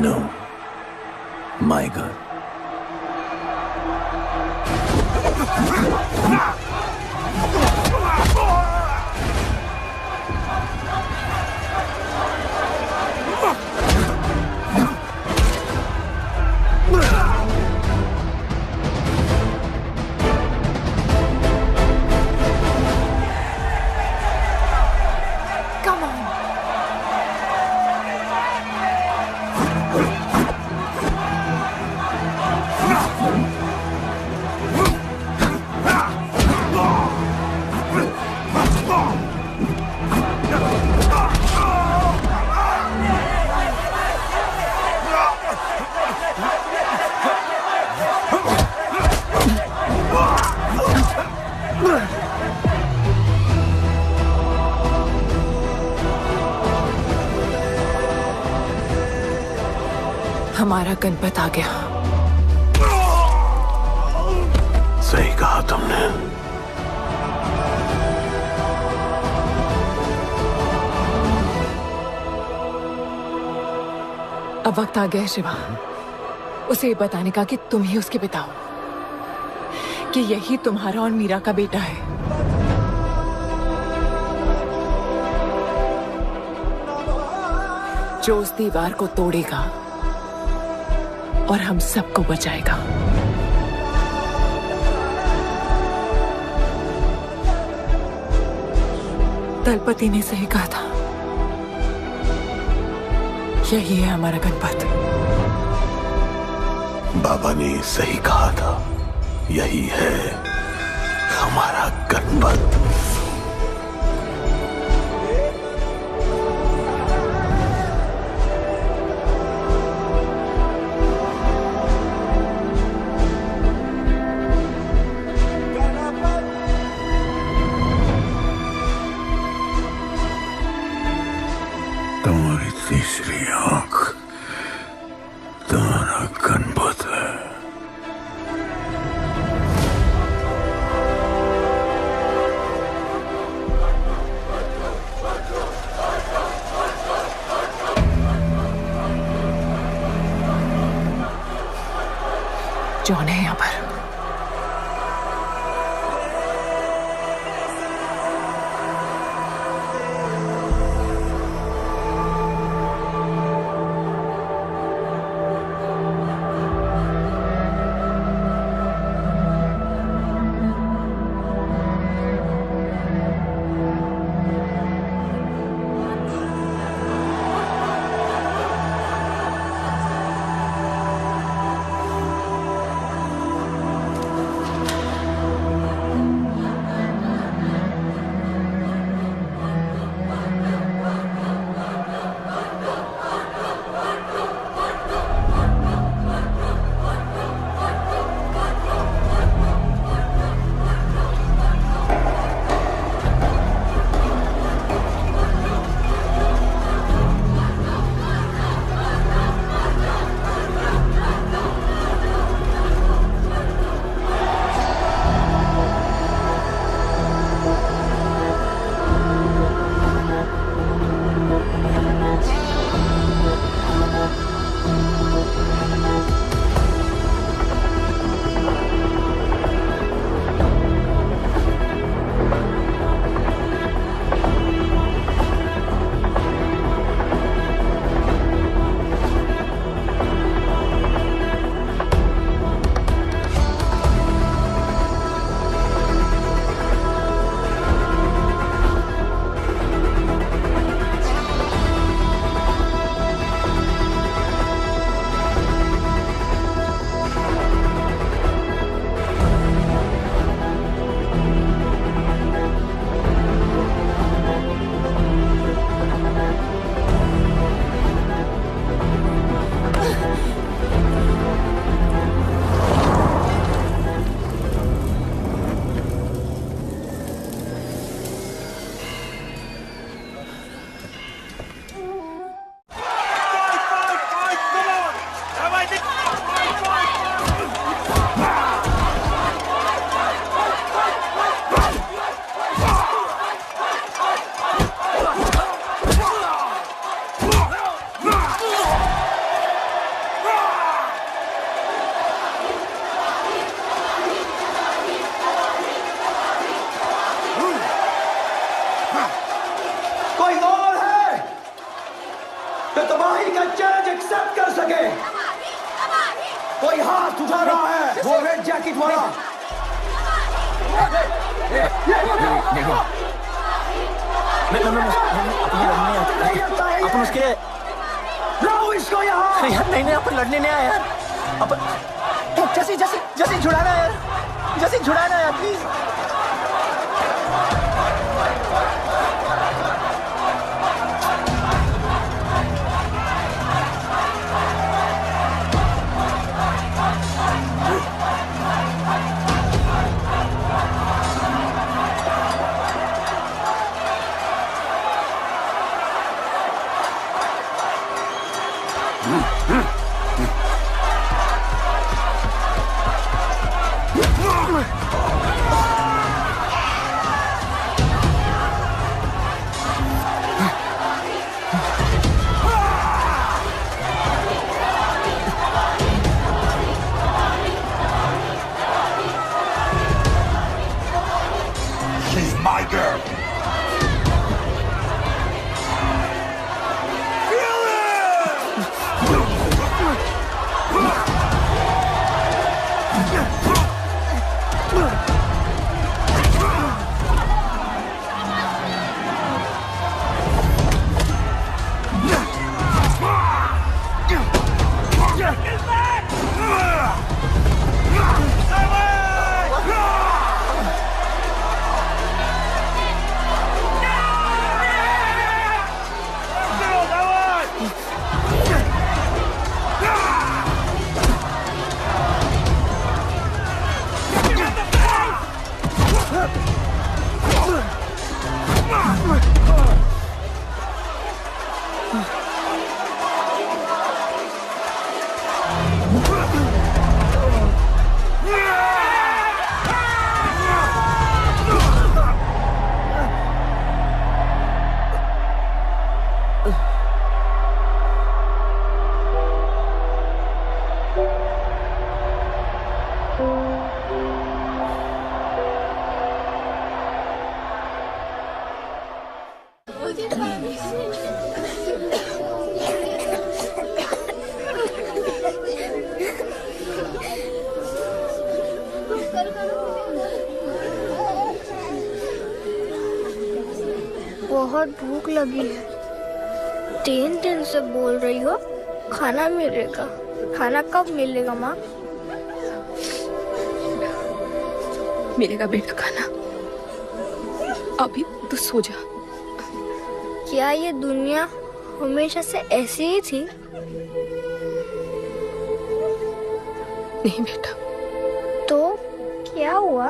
No, my God. हमारा गणपत आ गया। सही कहा तुमने। अब वक्त आ गया है शिवा, उसे ये बताने का कि तुम ही उसके पिता हो, कि यही तुम्हारा और मीरा का बेटा है। जो उस दीवार को तोड़ेगा और हम सबको बचाएगा। दलपति ने सही कहा था, यही है हमारा गणपत। बाबा ने सही कहा था, यही है हमारा गणपत। तीसरी आंख तुम्हारा गणपत है। जॉन है यहाँ पर। कोई हाथ उठा रहा है, वो रेड जैकेट वाला। देखो अपन उसके लाओ इसको यहाँ। यार नहीं अपन लड़ने नहीं आया यार। अपन जैसे छुड़ाना यार, जैसे छुड़ाना यार प्लीज। She's my girl. बहुत भूख लगी है। 3 दिन से बोल रही हो खाना मिलेगा। खाना कब मिलेगा माँ? मिलेगा बेटा खाना। अभी तो सो जा। क्या ये दुनिया हमेशा से ऐसी ही थी? नहीं बेटा। तो क्या हुआ?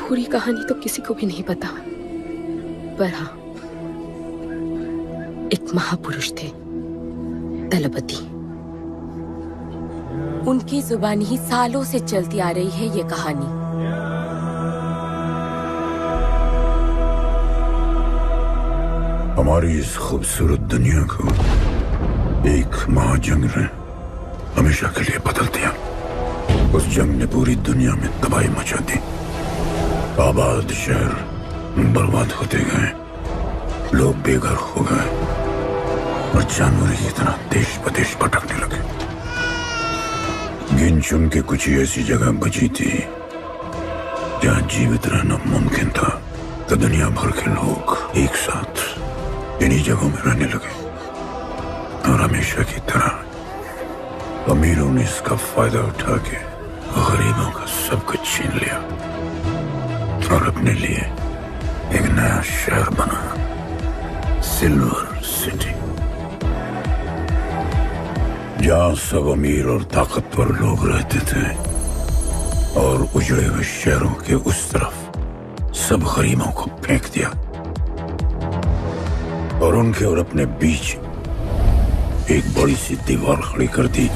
पूरी कहानी तो किसी को भी नहीं पता, पर हाँ, एक महापुरुष थे, दलपति। उनकी जुबानी ही सालों से चलती आ रही है ये कहानी। हमारी इस खूबसूरत दुनिया को एक महाजंग ने हमेशा के लिए बदल दिया। उस जंग ने पूरी दुनिया में तबाही मचा दी। आबाद शहर बर्बाद होते गए, लोग बेघर हो गए और जानवर की तरह देश प्रदेश भटकने लगे। गिन चुन के कुछ ही ऐसी जगह बची थी जहां जीवित रहना मुमकिन था, तो दुनिया भर के लोग एक साथ इन्हीं जगहों में रहने लगे। और हमेशा की तरह अमीरों ने इसका फायदा उठा के गरीबों का सब कुछ छीन लिया और अपने लिए एक नया शहर बना, सिल्वर सिटी, जहां सब अमीर और ताकतवर लोग रहते थे। और उजड़े हुए शहरों के उस तरफ सब गरीबों को फेंक दिया और उनके और अपने बीच एक बड़ी सी दीवार खड़ी कर दी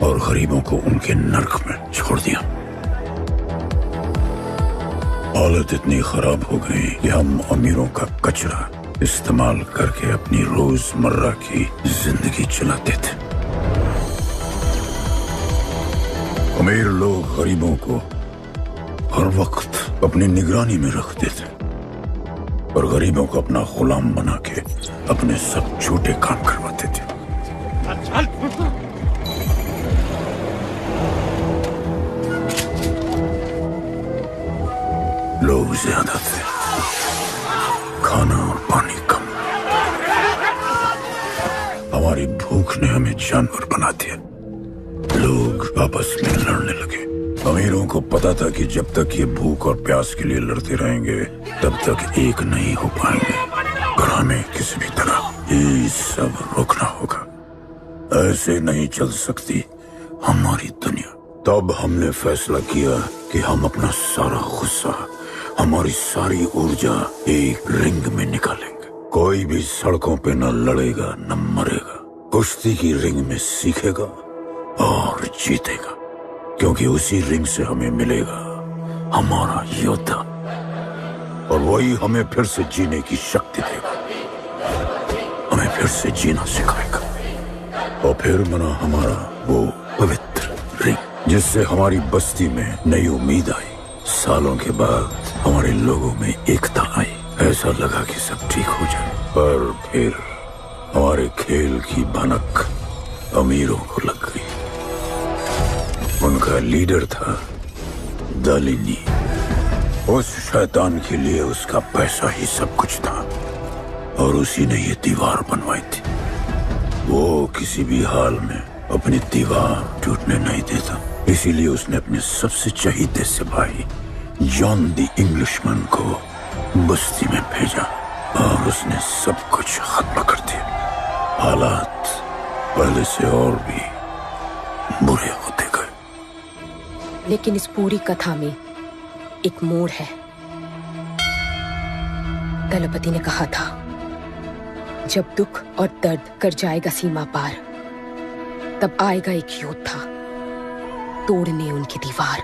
और गरीबों को उनके नर्क में छोड़ दिया। हालत इतनी खराब हो गई कि हम अमीरों का कचरा इस्तेमाल करके अपनी रोजमर्रा की जिंदगी चलाते थे। अमीर लोग गरीबों को हर वक्त अपनी निगरानी में रखते थे और गरीबों को अपना गुलाम बना के अपने सब छोटे काम करवाते थे। लोग ज्यादा थे, खाना और पानी कम। हमारी भूख ने हमें जानवर बना दिया। लोग आपस में लड़ने लगे। अमीरों को पता था कि जब तक ये भूख और प्यास के लिए लड़ते रहेंगे तब तक एक नहीं हो पाएंगे और हमें किसी भी तरह ये सब रोकना होगा। ऐसे नहीं चल सकती हमारी दुनिया। तब हमने फैसला किया कि हम अपना सारा गुस्सा, हमारी सारी ऊर्जा एक रिंग में निकालेंगे। कोई भी सड़कों पे न लड़ेगा न मरेगा, कुश्ती की रिंग में सीखेगा और जीतेगा, क्योंकि उसी रिंग से हमें मिलेगा हमारा योद्धा और वही हमें फिर से जीने की शक्ति देगा, हमें फिर से जीना सिखाएगा। और फिर बना हमारा वो पवित्र रिंग, जिससे हमारी बस्ती में नई उम्मीद आई। सालों के बाद हमारे लोगों में एकता आई। ऐसा लगा कि सब ठीक हो जाए, पर फिर हमारे खेल की भनक अमीरों को लग गई। उनका लीडर था दालिनी। उस शैतान के लिए उसका पैसा ही सब कुछ था और उसी ने ये दीवार बनवाई थी। वो किसी भी हाल में अपनी दीवार टूटने नहीं देता, इसीलिए उसने अपने सबसे चहीते सिपाही जॉन द इंग्लिशमैन को बस्ती में भेजा और उसने सब कुछ खत्म कर दिया। हालात पहले से और भी बुरे होते गए। लेकिन इस पूरी कथा में एक मोड़ है। दलपति ने कहा था, जब दुख और दर्द कर जाएगा सीमा पार, तब आएगा एक योद्धा तोड़ने उनकी दीवार।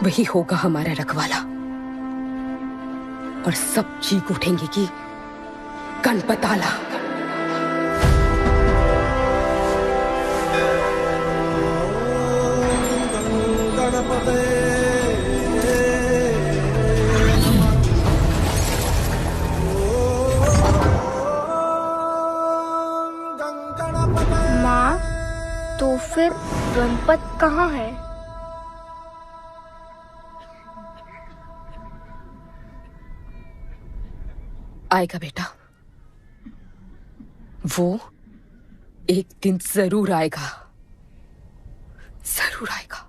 वही होगा हमारा रखवाला और सब चीख उठेंगे कि गणपताला। संपत कहाँ है? आएगा बेटा, वो एक दिन जरूर आएगा, जरूर आएगा।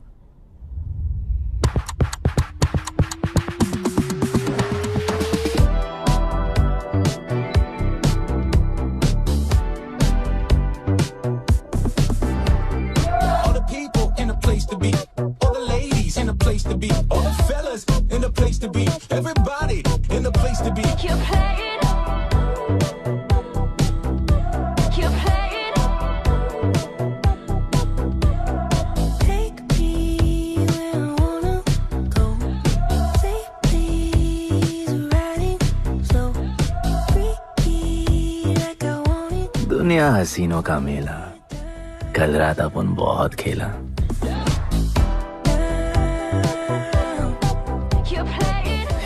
दुनिया हसीनों का मेला, कल रात अपन बहुत खेला।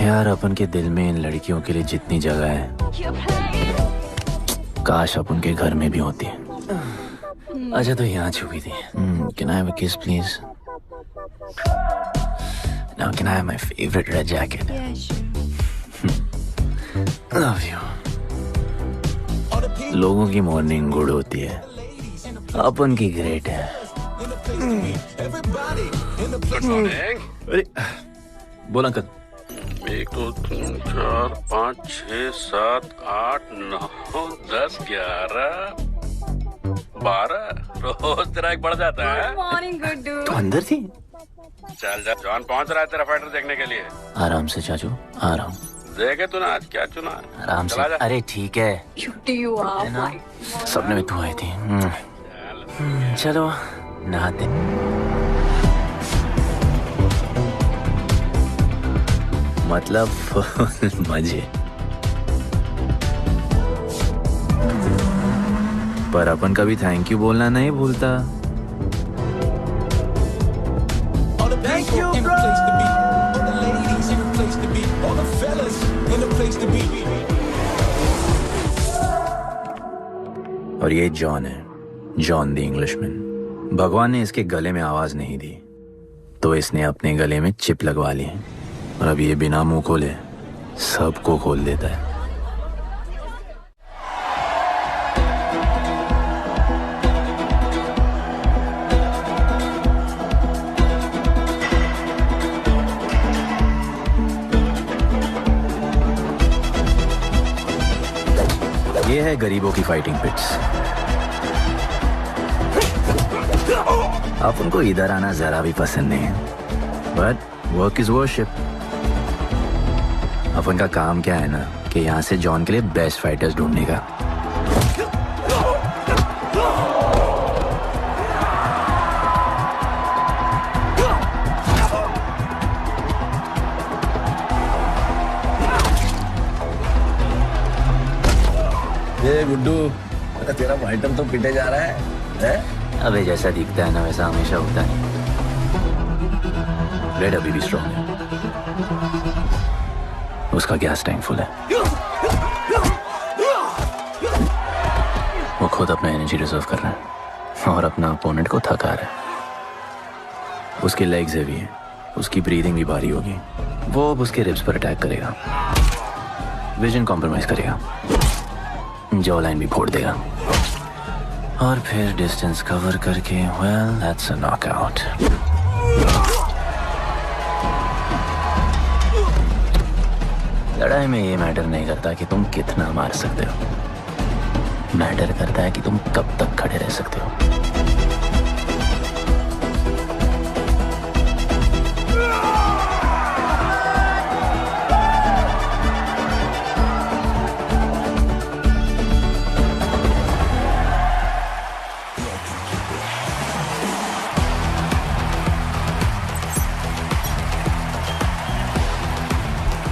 यार अपन के दिल में इन लड़कियों के लिए जितनी जगह है, काश अपन के घर में भी होती है। अच्छा तो यहाँ छुपी थी। Can I have a kiss please? Now can I have my favorite red jacket? Yeah, sure. Love you. लोगों की मॉर्निंग गुड होती है, अपन की ग्रेट है। Good morning. अरे बोला अंकल। 1 2 3 4 5 6 7 8 9 10 11 12 रोज तेरा एक बढ़ जाता है। मॉर्निंग गुड्डू। तो अंदर थी? चल जा, जॉन पहुंच रहा है तेरा फाइटर देखने के लिए। आराम से चाचू, आराम। देखे तूने आज क्या चुना? आराम से। चला जा। अरे ठीक है, क्यूटी यू आर माय। सपने में तू आई थी। चलो नहाते। मतलब मजे। पर अपन कभी थैंक यू बोलना नहीं भूलता। Thank you, bro. और ये जॉन है, जॉन द इंग्लिशमैन। भगवान ने इसके गले में आवाज नहीं दी, तो इसने अपने गले में चिप लगवा ली और अब ये बिना मुंह खोले सबको खोल देता है। ये है गरीबों की फाइटिंग पिट्स। आप उनको इधर आना जरा भी पसंद नहीं है, बट वर्क इज वर्शिप। अपन का काम क्या है ना कि यहाँ से जॉन के लिए बेस्ट फाइटर्स ढूंढने का। ये गुड्डू, तेरा फाइटर तो पिटे जा रहा है? अबे जैसा दिखता है ना वैसा हमेशा होता है। रेड अभी भी स्ट्रॉन्ग है, उसका गैस टैंक फुल है। वो खुद अपना एनर्जी रिजर्व कर रहा है और अपना अपोनेंट को थका रहा है। उसके लेग्स हेवी हैं, उसकी ब्रीदिंग भी भारी होगी। वो अब उसके रिब्स पर अटैक करेगा, विजन कॉम्प्रोमाइज करेगा, जॉ लाइन भी फोड़ देगा और फिर डिस्टेंस कवर करके वेल दैट्स अ नॉकआउट। लड़ाई में ये मैटर नहीं करता कि तुम कितना मार सकते हो, मैटर करता है कि तुम कब तक खड़े रह सकते हो।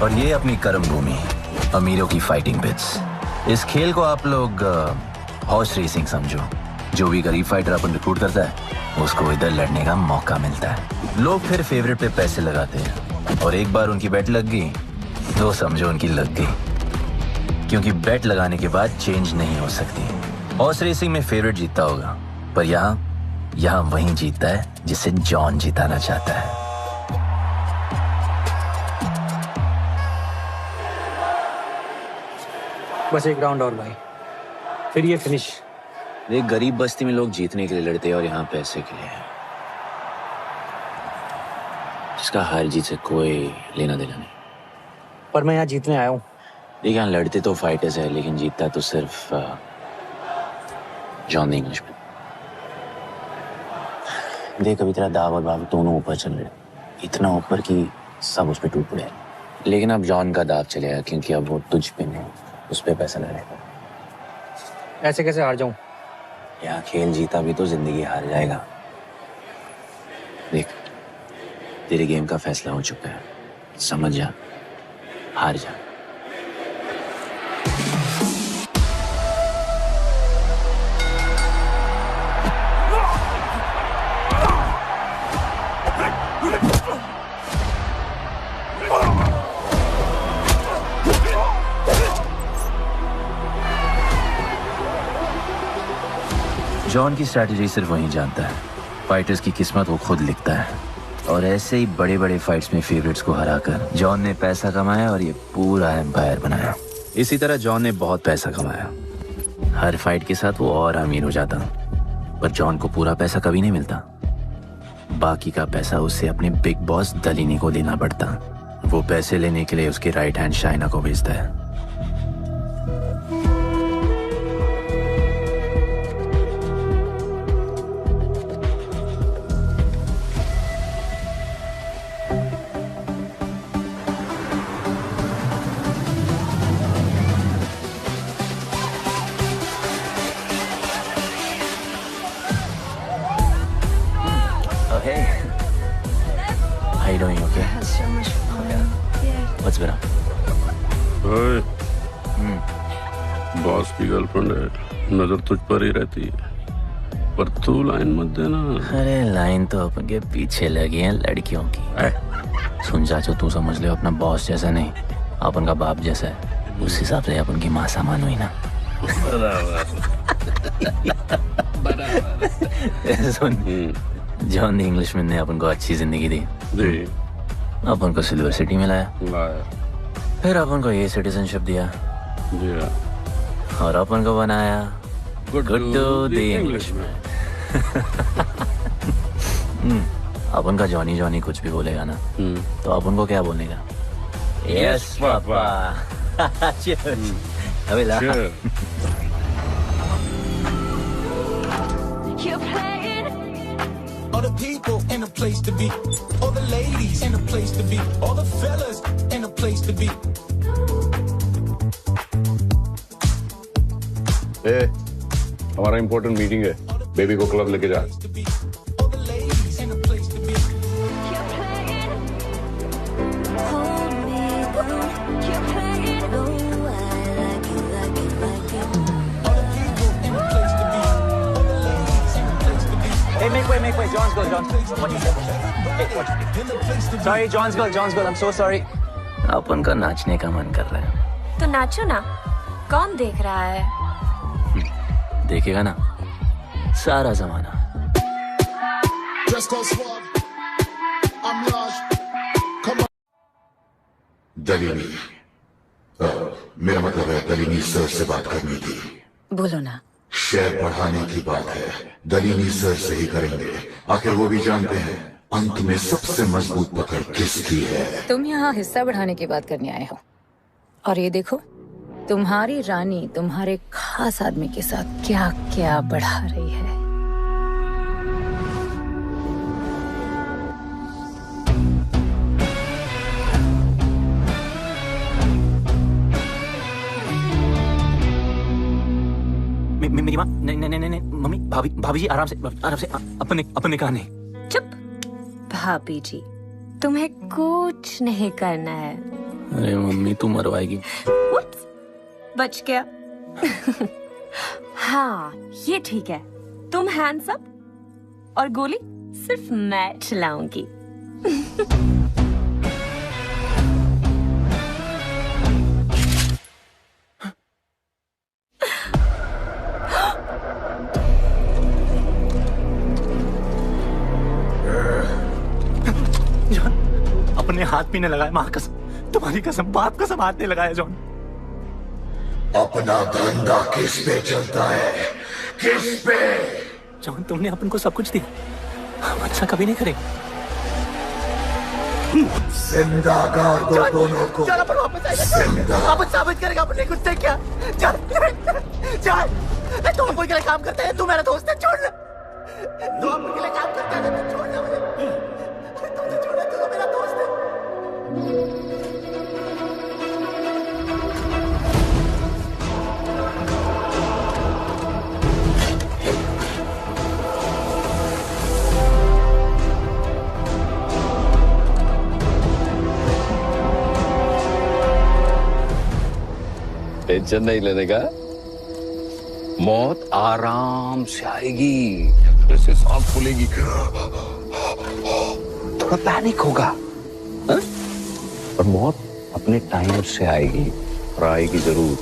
और ये अपनी कर्म भूमि, अमीरों की फाइटिंग पिट्स। इस खेल को आप लोग हॉर्स रेसिंग समझो। जो भी गरीब फाइटर अपन रिक्रूट करता है उसको इधर लड़ने का मौका मिलता है। लोग फिर फेवरेट पे पैसे लगाते हैं और एक बार उनकी बेट लग गई तो समझो उनकी लग गई, क्योंकि बेट लगाने के बाद चेंज नहीं हो सकती। हॉर्स रेसिंग में फेवरेट जीतता होगा, पर यहाँ यहाँ वही जीतता है जिसे जॉन जिताना चाहता है। बस एक राउंड और भाई, फिर ये फिनिश। एक गरीब बस्ती में लोग जीतने के लिए लड़ते हैं और यहाँ पैसे के लिए, जिसका हार जीत से कोई लेना देना नहीं। पर मैं यहाँ जीतने आया हूँ। देखिए, यहाँ लड़ते तो फाइटर्स है, लेकिन जीतता तो सिर्फ जॉन द इंग्लिशमैन। देख, अभी तेरा दाव और बाव दोनों ऊपर चल रहे, इतना ऊपर कि सब उस पर टूट पड़े। लेकिन अब जॉन का दाव चलेगा, क्योंकि अब वो तुझ पे नहीं, उस पे पैसा लगेगा। ऐसे कैसे हार जाऊं? यहाँ खेल जीता भी तो जिंदगी हार जाएगा। देख, तेरे गेम का फैसला हो चुका है, समझ जा, हार जा। जॉन की स्ट्रैटेजी सिर्फ वही जानता है, फाइटर्स की किस्मत वो खुद लिखता है। और ऐसे ही बड़े बड़े फाइट्स में फेवरेट्स को हराकर जॉन ने पैसा कमाया और ये पूरा एम्पायर बनाया। इसी तरह जॉन ने बहुत पैसा कमाया, हर फाइट के साथ वो और अमीर हो जाता। पर जॉन को पूरा पैसा कभी नहीं मिलता, बाकी का पैसा उसे अपने बिग बॉस दलीनी को देना पड़ता। वो पैसे लेने के लिए उसके राइट हैंड शाइना को भेजता है। Hey, how you doing? Okay. So much fun. Yeah. What's been up? ओए, बॉस की गर्लफ्रेंड है, नजर तुझ पर ही रहती है, पर तू लाइन मत देना। अरे लाइन तो अपन के पीछे लगी है लड़कियों की। सुन चाचो, तू समझ ले अपना बॉस जैसा नहीं, अपन का बाप जैसा है। उस हिसाब से अपन की माँ सामान हुई ना। सुन, जॉन द इंग्लिशमैन ने अपन को अच्छी जिंदगी दी, अपन को सिल्वर सिटी में लाया, फिर अपन को ये सिटीजनशिप दिया, और अपन को बनाया गुड्डू द इंग्लिशमैन। अपन का जॉनी जॉनी कुछ भी बोलेगा ना, तो अपन को क्या बोलने का? Yes papa. अबे ला। All the people in a place to be, all the ladies in a place to be, all the fellas in a place to be. ए, हमारा इम्पोर्टेंट मीटिंग है, बेबी को क्लब लेके जा। All the ladies in a place to be. Hold me down. Keep playing. No, I like you, like you, like you. All the people in a place to be, all the ladies in a place to be. Hey, make way, make way. John's girl, John. What you said? Hey, what? Sorry, John's girl. I'm so sorry. अपन का नाचने का मन कर रहा है। तो नाचो ना, कौन देख रहा है? देखेगा ना सारा जमाना। दलीनी, मेरा मतलब है दलीनी सर से बात करनी थी। बोलो ना। शेयर बढ़ाने की बात है, दलीनी सर से ही करेंगे। आखिर वो भी जानते हैं अंत में सबसे मजबूत पकड़ किसकी है। तुम यहाँ हिस्सा बढ़ाने की बात करने आए हो, और ये देखो तुम्हारी रानी तुम्हारे खास आदमी के साथ क्या क्या बढ़ा रही है। मेरी माँ, नहीं मम्मी, भाभी जी आराम से अपने कहा नहीं। चुप। भाभी जी, तुम्हें कुछ नहीं करना है। अरे मम्मी, तू मरवाएगी। बच गया। हाँ, ये ठीक है। तुम हैंड्स अप और गोली सिर्फ मैं चलाऊंगी। जॉन, अपने हाथ भी नहीं लगाए, माँ कसम, तुम्हारी कसम, बाप कसम हाथ नहीं लगाया जॉन। अपना धंधा किस पे चलता है? किस पे? जॉन, तुमने अपन को सब कुछ दिया, हम ऐसा कभी नहीं करेंगे। जिंदा कर दो दोनों को। चल अपन वापस आएगा, अपन साबित करेगा अपने खुद से क्या। चल चल, तुम कोई के लिए काम करते हैं, तू मेरा दोस्त है, छोड़ ना। तू अपन के लिए काम करता है, तू छोड़ ना मुझे, तुझे छोड़, तू तो मेरा दोस्त है। टेंशन नहीं लेने का, मौत आराम से आएगी, जैसे सांस फूलेगी, थोड़ा पैनिक होगा, हा? और मौत अपने टाइम से आएगी, और आएगी जरूर।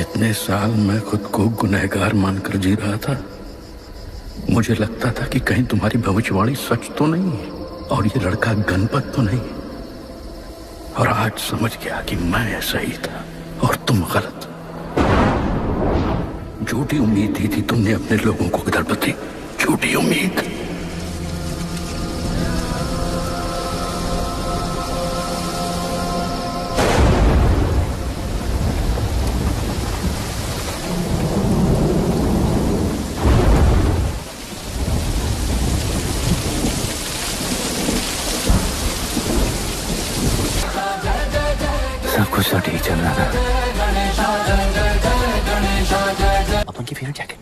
इतने साल मैं खुद को गुनहगार मानकर जी रहा था। मुझे लगता था कि कहीं तुम्हारी भविष्यवाणी सच तो नहीं है और ये लड़का गणपत तो नहीं, और आज समझ गया कि मैं सही था और तुम गलत। झूठी उम्मीद दी थी तुमने अपने लोगों को गणपति, झूठी उम्मीद। सब कुछ तो ठीक चल रहा था। अपन की फेवरेट जैकेट।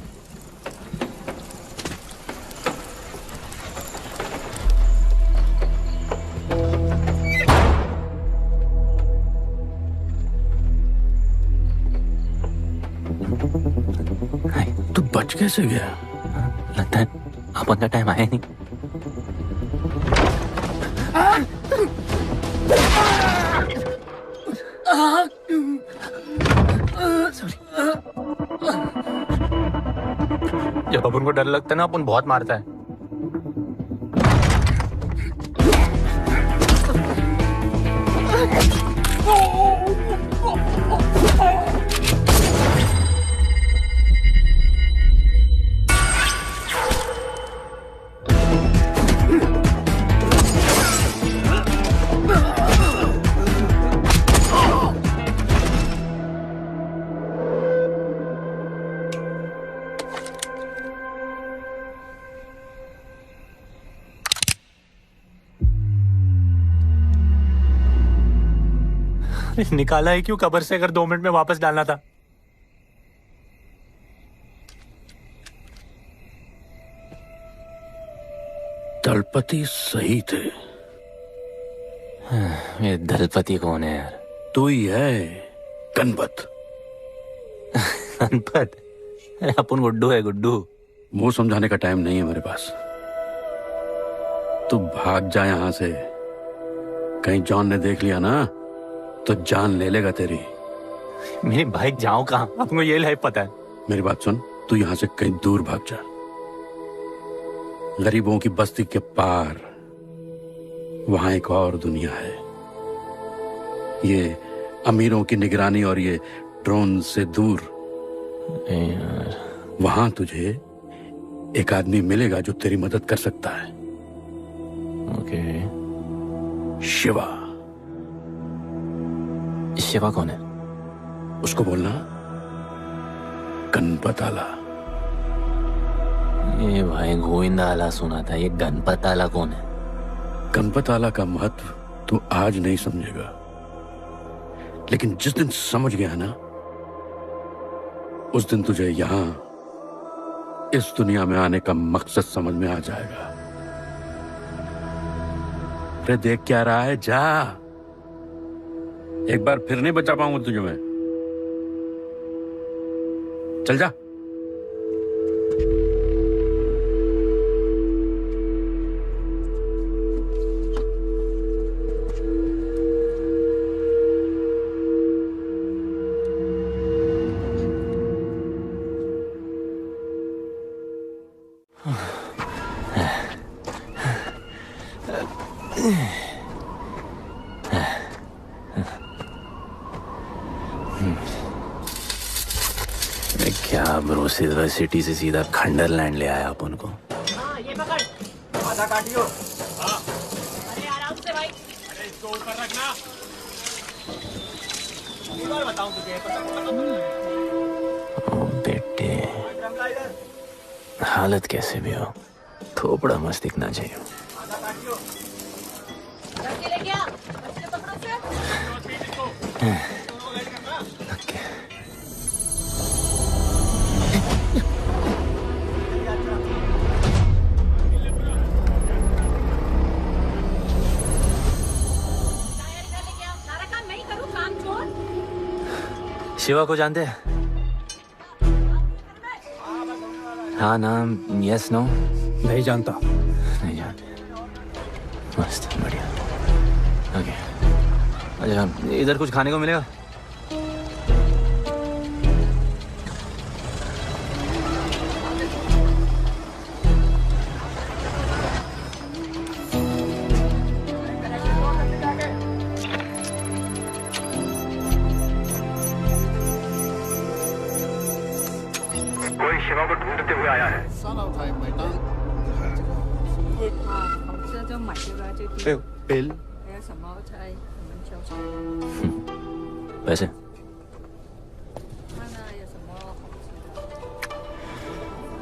तू बच कैसे गया? लगता है अपन का टाइम आया नहीं। जब अपन को डर लगता है ना, अपन बहुत मारता है। निकाला है क्यों कब्र से, अगर 2 मिनट में वापस डालना था? दलपति सही थे। ये दलपति कौन है यार? तू ही है, गणपत। गणपत? अरे अपन गुड्डू है, गुड्डू। वो समझाने का टाइम नहीं है मेरे पास। तू भाग जा यहां से, कहीं जॉन ने देख लिया ना तो जान ले लेगा तेरी। मेरी बाइक जाऊं कहाँ? आपको ये लाइफ पता है। मेरी बात सुन, तू यहां से कहीं दूर भाग जा, गरीबों की बस्ती के पार। वहां एक और दुनिया है, ये अमीरों की निगरानी और ये ड्रोन से दूर। वहां तुझे एक आदमी मिलेगा जो तेरी मदद कर सकता है। ओके। शिवा। शिवा कौन है? उसको बोलना गणपत आला। ये भाई गोविंदा आला सुना था, ये गणपत आला कौन है? गणपत आला का महत्व तू आज नहीं समझेगा, लेकिन जिस दिन समझ गया ना, उस दिन तुझे यहां इस दुनिया में आने का मकसद समझ में आ जाएगा। अरे देख क्या रहा है, जा। एक बार फिर नहीं बचा पाऊंगा तुझे मैं। चल जा। क्या ब्रो, सिल्वर सिटी से सीधा खंडरलैंड ले आया अपन को। ये पकड़, आधा काटियो। अरे आराम से भाई। अरे इसको ऊपर रखना। एक बार बताऊं तुझे। ओ बेटे, हालत कैसे भी हो, थोपड़ा मस्त दिखना चाहिए। आधा काटियो। ले गया। बच्चे पकड़ो से। ओके। शिवा को जानते हैं? हाँ, नाम यस नो? नहीं जानता। नहीं जानते। मस्त, बढ़िया। ओके, अच्छा इधर कुछ खाने को मिलेगा? शिवा को ढूंढते हुए आया है। बिल पैसे?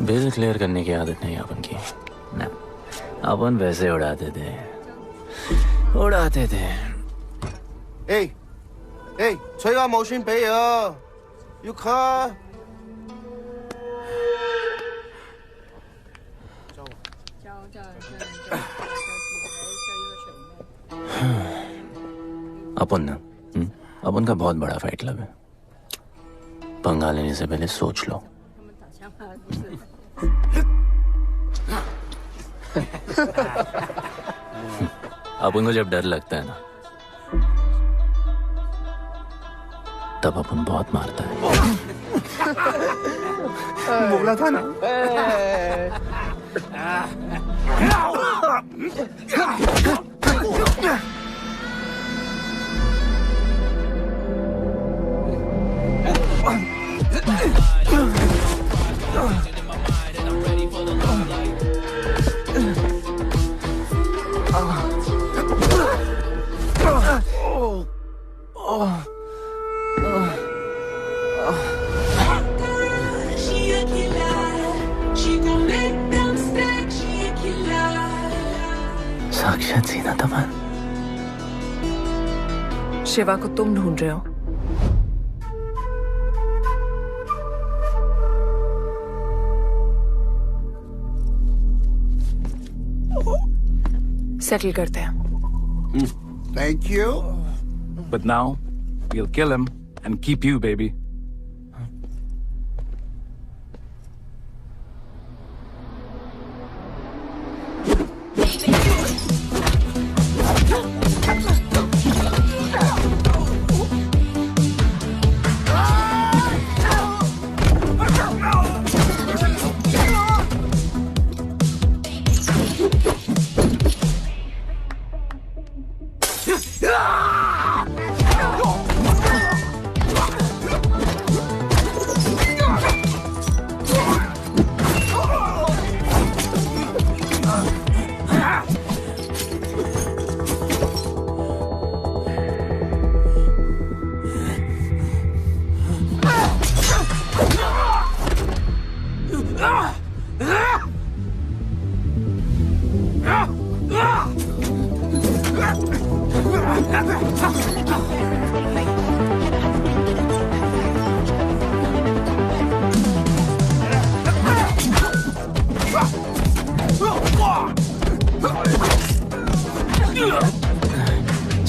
बिल क्लियर करने की आदत नहीं अपन की ना, अपन वैसे उड़ाते थे।催我冇錢俾啊，要卡。अपन ना, अपन का बहुत बड़ा फाइट क्लब है। पंगा लेने से पहले सोच लो। अपन को जब डर लगता है ना, तब अपन बहुत मारता है। बोला था ना। साक्षात सीना तमन। शिवा को तुम ढूंढ रहे हो? सेटल करते हैं। Thank you. But now we'll kill him and keep you, baby.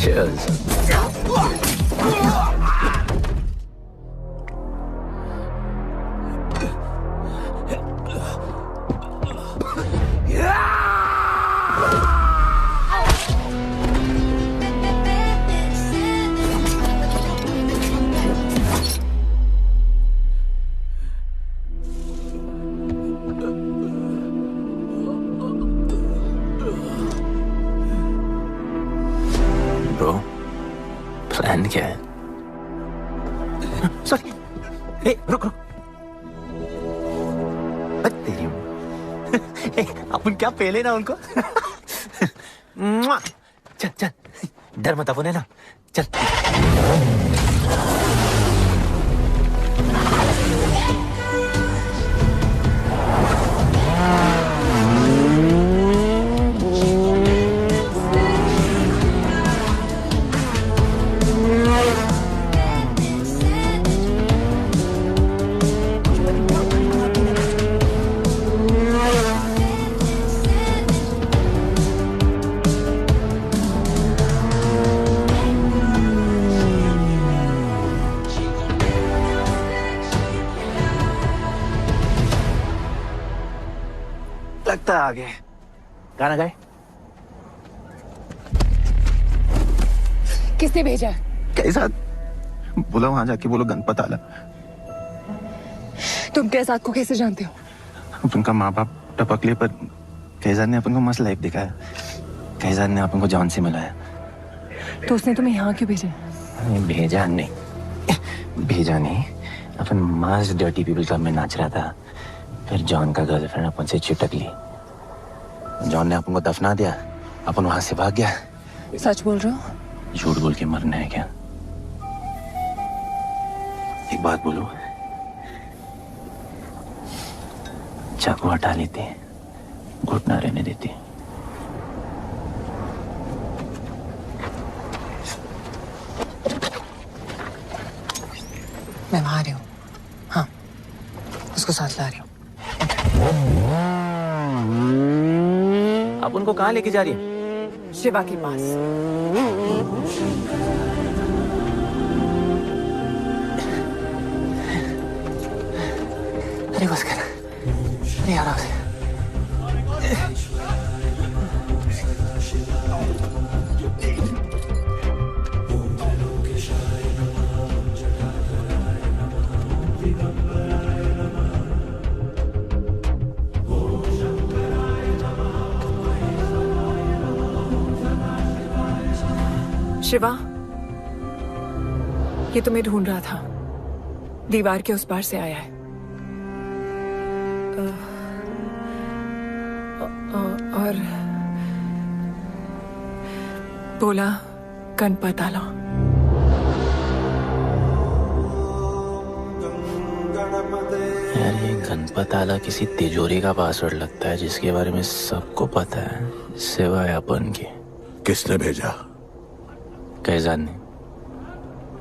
Cheers. Bro, plan क्या है? सॉरी। ए, रुक रुक। तेरी अपन क्या पहले ना उनको। चल चल, डर मत अपन, है ना? चल। लगता है आगे गाना गाए। किसने भेजा? कैसा? बोला वहां जाके बोलो गणपत आला। तुम कैसाद को कैसे जानते हो? उनका माँ बाप टपकले पर कैसाद ने अपन को मस्त लाइफ दिखाया। कैसाद ने अपन को जॉन से मिलाया। तो उसने तुम्हें यहाँ क्यों भेजा? भेजा नहीं, भेजा नहीं। अपन मस्त डर्टी पीपल क्लब में नाच रहा था, फिर जॉन का गर्लफ्रेंड अपन से चिपक ली। जॉन ने अपन को दफना दिया, अपन वहां से भाग गया। सच बोल रहे हो? झूठ बोल के मरना है क्या? एक बात बोलूं, चाकू हटा लेते, घुटना रहने देते। मैं वहां आ रही हूँ। हाँ, उसको साथ ला रही हूँ। आप उनको कहाँ लेके जा रही हैं? शिवा के पास। अरे बस कर, अरे आराम से। शिवा, ये तुम्हें ढूंढ रहा था। दीवार के उस पार से आया है। और बोला गणपत आला। यार ये गणपत आला किसी तिजोरी का पासवर्ड लगता है जिसके बारे में सबको पता है सिवाय अपन के। किसने भेजा? कैसाद ने।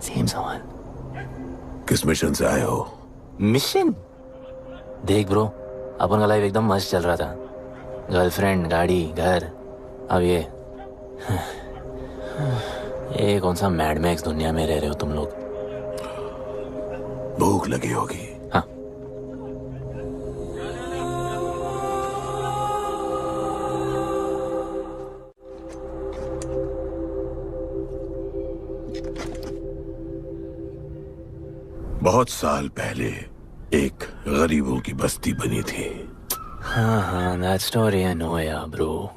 सेम सवाल। किस मिशन से आए हो? मिशन? देख ब्रो, अपन का लाइफ एकदम मस्त चल रहा था। गर्लफ्रेंड, गाड़ी, घर। अब ये कौन सा मैड मैक्स दुनिया में रह रहे हो तुम लोग। भूख लगी होगी। हाँ, बहुत साल पहले एक गरीबों की बस्ती बनी थी। हाँ, that story I know, yeah, bro.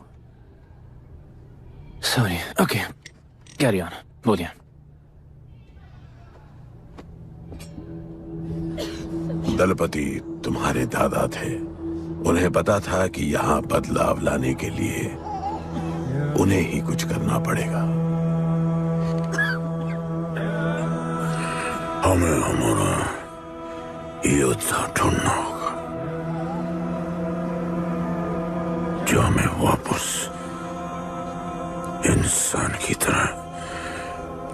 Sorry. Okay, carry on. बोलिए। दलपति तुम्हारे दादा थे। उन्हें पता था कि यहाँ बदलाव लाने के लिए उन्हें ही कुछ करना पड़ेगा। हमें हमारा योद्धा ढूंढना होगा जो हमें वापस इंसान की तरह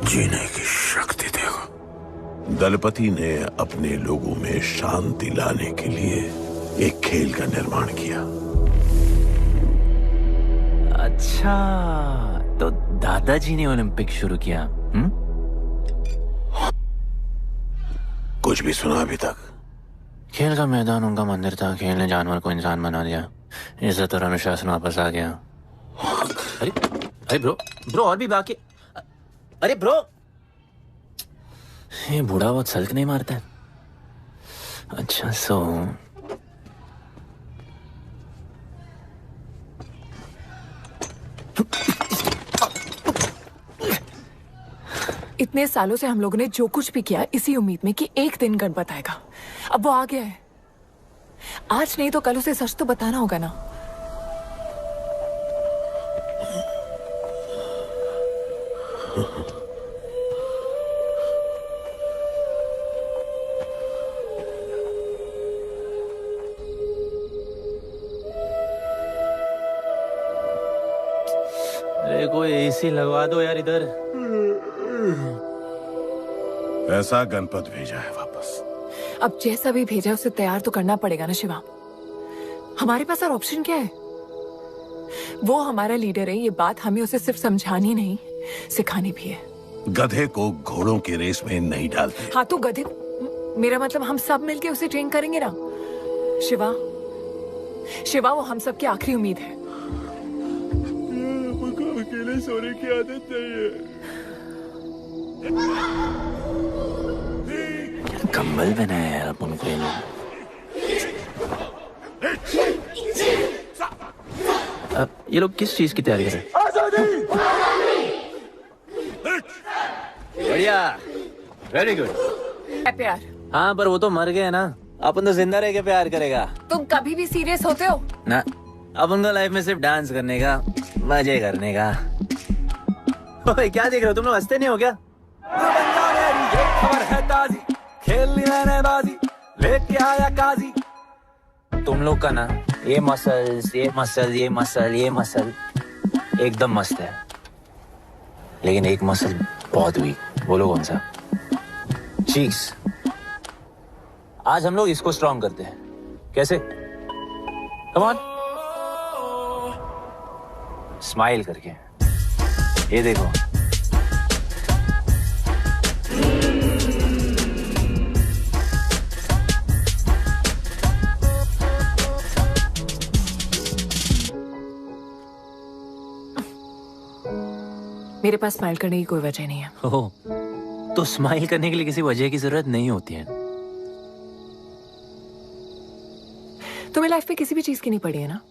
जीने की शक्ति देगा। दलपति ने अपने लोगों में शांति लाने के लिए एक खेल का निर्माण किया। अच्छा, तो दादाजी ने ओलंपिक शुरू किया। कुछ भी सुना अभी तक? खेल का मैदान उनका मंदिर था। खेल ने जानवर को इंसान बना दिया। इज्जत और अनुशासन वापस आ गया। अरे अरे ब्रो और भी बाकी। अरे ब्रो, ये बूढ़ा बहुत सल्क नहीं मारता है। अच्छा, सो इतने सालों से हम लोगों ने जो कुछ भी किया इसी उम्मीद में कि एक दिन गणपत आएगा। अब वो आ गया है। आज नहीं तो कल उसे सच तो बताना होगा ना। अरे कोई एसी लगवा दो यार इधर। ऐसा गणपत भेजा है वापस। अब जैसा भी भेजा उसे तैयार तो करना पड़ेगा ना शिवा। हमारे पास और ऑप्शन क्या है? वो हमारा लीडर है, ये बात हमें उसे सिर्फ समझानी नहीं सिखानी भी है। गधे को घोड़ों की रेस में नहीं डालते। हाँ तो गधे, मेरा मतलब हम सब मिलके उसे ट्रेन करेंगे ना। शिवा, शिवा वो हम सब की आखिरी उम्मीद है। अकेले सोने की आदत नहीं है। कंबल बनाया यार अपन को। अब ये लोग किस चीज की तैयारी कर रहे हैं? बढ़िया, वेरी गुड। प्यार? हाँ पर वो तो मर गए ना, अपन तो जिंदा रह के प्यार करेगा। तुम कभी भी सीरियस होते हो ना? अपन को लाइफ में सिर्फ डांस करने का, मजे करने का। ओए क्या देख रहे हो तुम लोग, हंसते नहीं हो क्या? खबर है ताजी, खेल ली मैंने बाजी, लेके आया काजी। तुम लोग का ना ये मसल्स, ये मसल, ये मसल, ये मसल एकदम मस्त है, लेकिन एक मसल बहुत वीक। बोलो कौन सा? चीक्स। आज हम लोग इसको स्ट्रॉन्ग करते हैं। कैसे? कम ऑन, स्माइल करके। ये देखो, मेरे पास स्माइल करने की कोई वजह नहीं है। ओह, तो स्माइल करने के लिए किसी वजह की जरूरत नहीं होती है। तुम्हें लाइफ में किसी भी चीज की नहीं पड़ी है ना?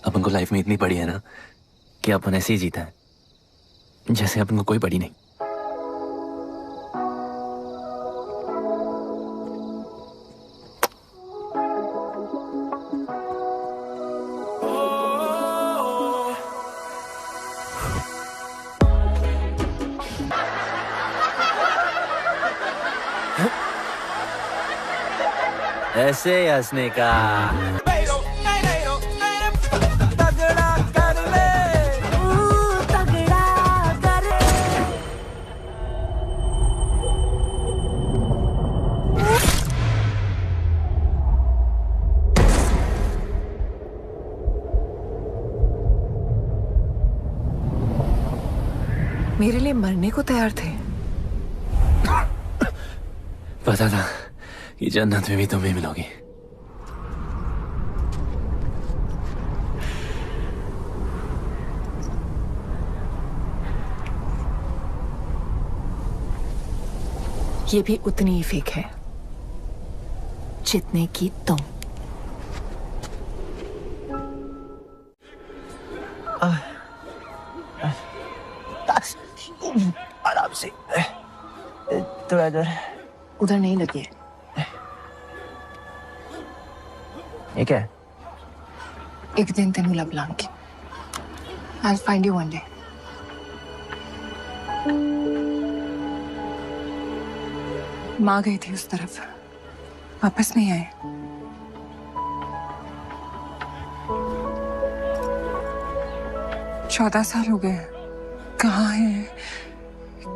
अपन को लाइफ में इतनी पड़ी है ना कि अपन ऐसे ही जीता है जैसे अपन को कोई पड़ी नहीं। ऐसे हंसने का। मेरे लिए मरने को तैयार थे। पता था कि जन्नत में भी तुम ही मिलोगी। ये भी उतनी ही फेक है जितने की तुम। आराम से, थोड़ा इधर। उधर नहीं लगी है। ये क्या है? एक दिन तेनू लब Langi. I'll find you one day. माँ गई थी उस तरफ, वापस नहीं आए। चौदह साल हो गए। कहाँ है,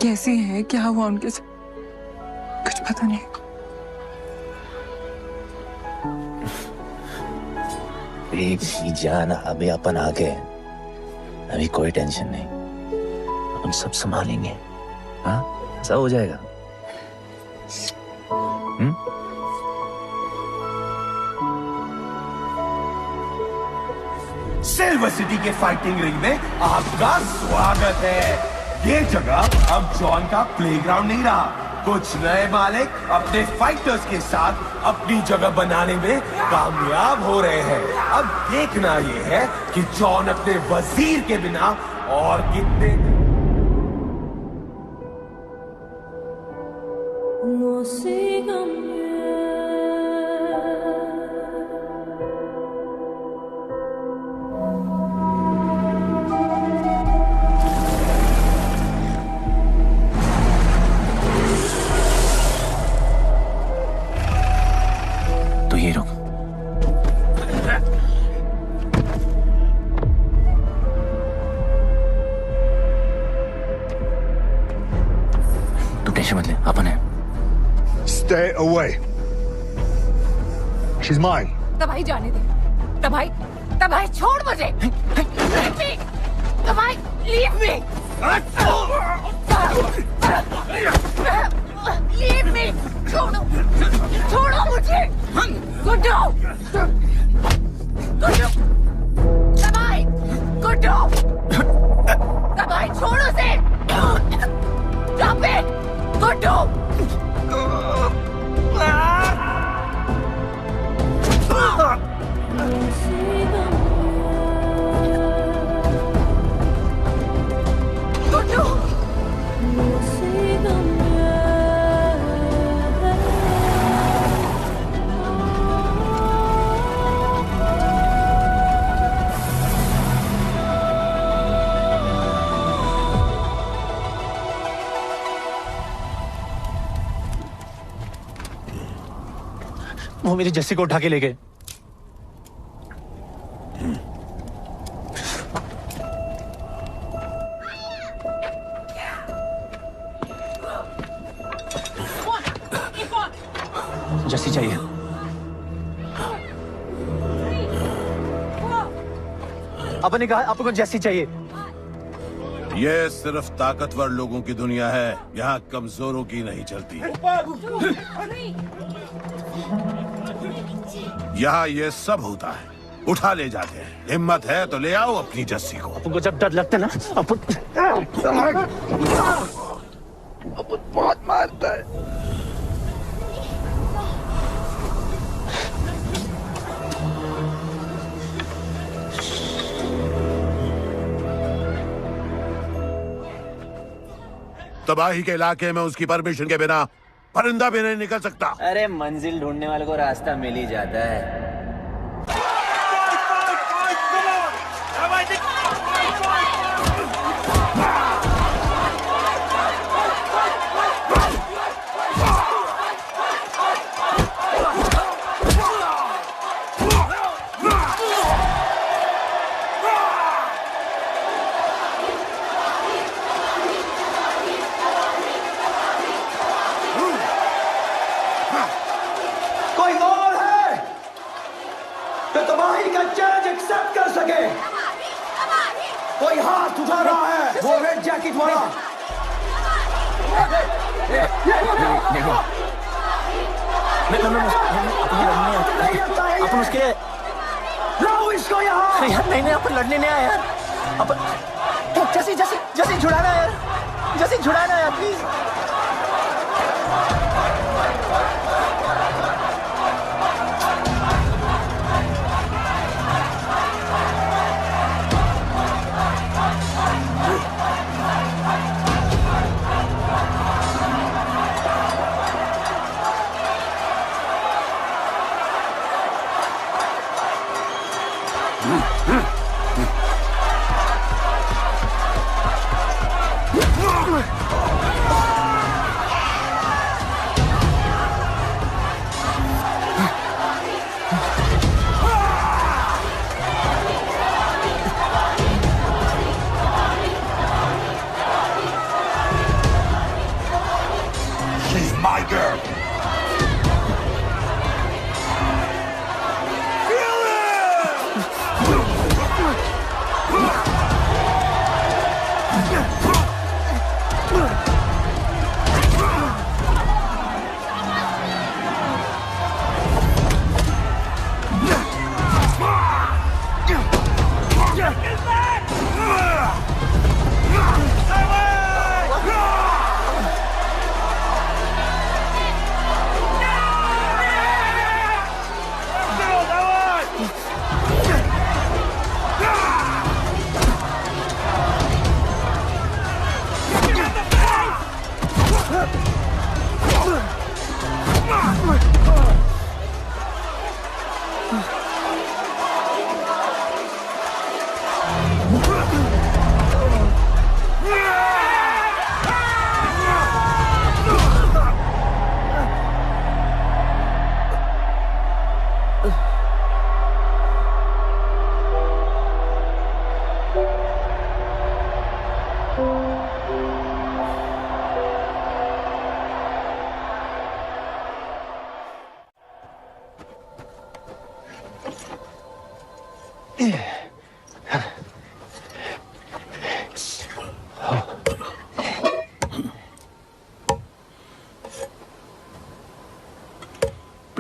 कैसी है, क्या हुआ उनके साथ, कुछ पता नहीं। एक ही जान, अभी अपन आ गए, अभी कोई टेंशन नहीं, अपन सब संभालेंगे। हाँ, सब हो जाएगा। सिल्वर सिटी के फाइटिंग रिंग में आपका स्वागत है। ये जगह अब जॉन का प्लेग्राउंड नहीं रहा। कुछ नए मालिक अपने फाइटर्स के साथ अपनी जगह बनाने में कामयाब हो रहे हैं। अब देखना ये है कि जॉन अपने वजीर के बिना और कितने तो ये रुक। तू टेंशन मत ले, अपन है। Stay away. She's mine. तबाही जाने दे। तबाही छोड़ मुझे। Leave me. तबाही, leave me. Leave me. छोड़ो मुझे। गुड्डू। तबाही छोड़ो से। Stop it. गुड्डू। वो मेरी जस्सी को उठा के ले गए। जस्सी चाहिए। आपने कहा आपको जस्सी चाहिए। ये सिर्फ ताकतवर लोगों की दुनिया है, यहाँ कमजोरों की नहीं चलती। यहाँ ये सब होता है, उठा ले जाते हैं। हिम्मत है तो ले आओ अपनी जस्सी को। आपको जब डर लगता है ना, आप बहुत मारता है। तबाही के इलाके में उसकी परमिशन के बिना परिंदा भी नहीं निकल सकता। अरे मंजिल ढूंढने वाले को रास्ता मिल ही जाता है। कोई और है तो तबाही का चैलेंज एक्सेप्ट कर सके? कोई हाथ उठा रहा है? वो रेड जैकेट वाला। अपन उसके लाओ इसको यहाँ। यार नहीं अपन लड़ने नहीं आया यार। अपन जैसी छुड़ाना यार, जैसी छुड़ाना यार प्लीज। She's my girl.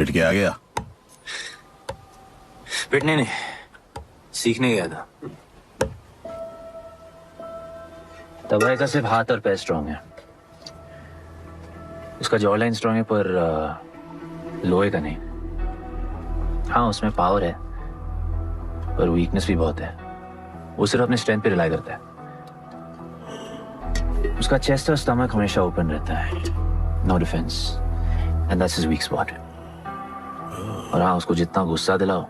पिट के आ गया? पिटने नहीं, सीखने गया था। तबाही का सिर्फ हाथ और पैर स्ट्रांग है, उसका जॉ लाइन स्ट्रांग है, पर लोहे का नहीं। हाँ, उसमें पावर है पर वीकनेस भी बहुत है। वो सिर्फ अपने स्ट्रेंथ पे रिलाई करता है। उसका चेस्ट और स्टमक हमेशा ओपन रहता है, no defence, and that's his weak spot. और हाँ, उसको जितना गुस्सा दिलाओ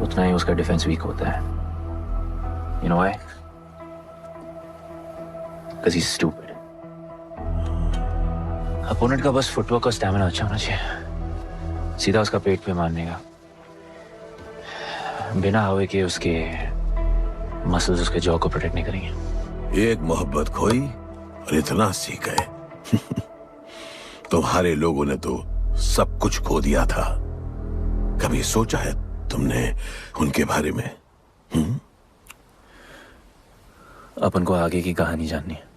उतना ही उसका डिफेंस वीक होता है। You know why? Because he's stupid. Opponent का बस फुटवर्क और स्टैमिना अच्छा होना चाहिए, सीधा उसका पेट पे मारने का, बिना हवा के उसके मसल्स उसके जॉ को प्रोटेक्ट नहीं करेंगे। एक मोहब्बत खोई और इतना सीख गए। तुम्हारे लोगों ने तो सब कुछ खो दिया था। कभी सोचा है तुमने उनके बारे में? अपन को आगे की कहानी जाननी है।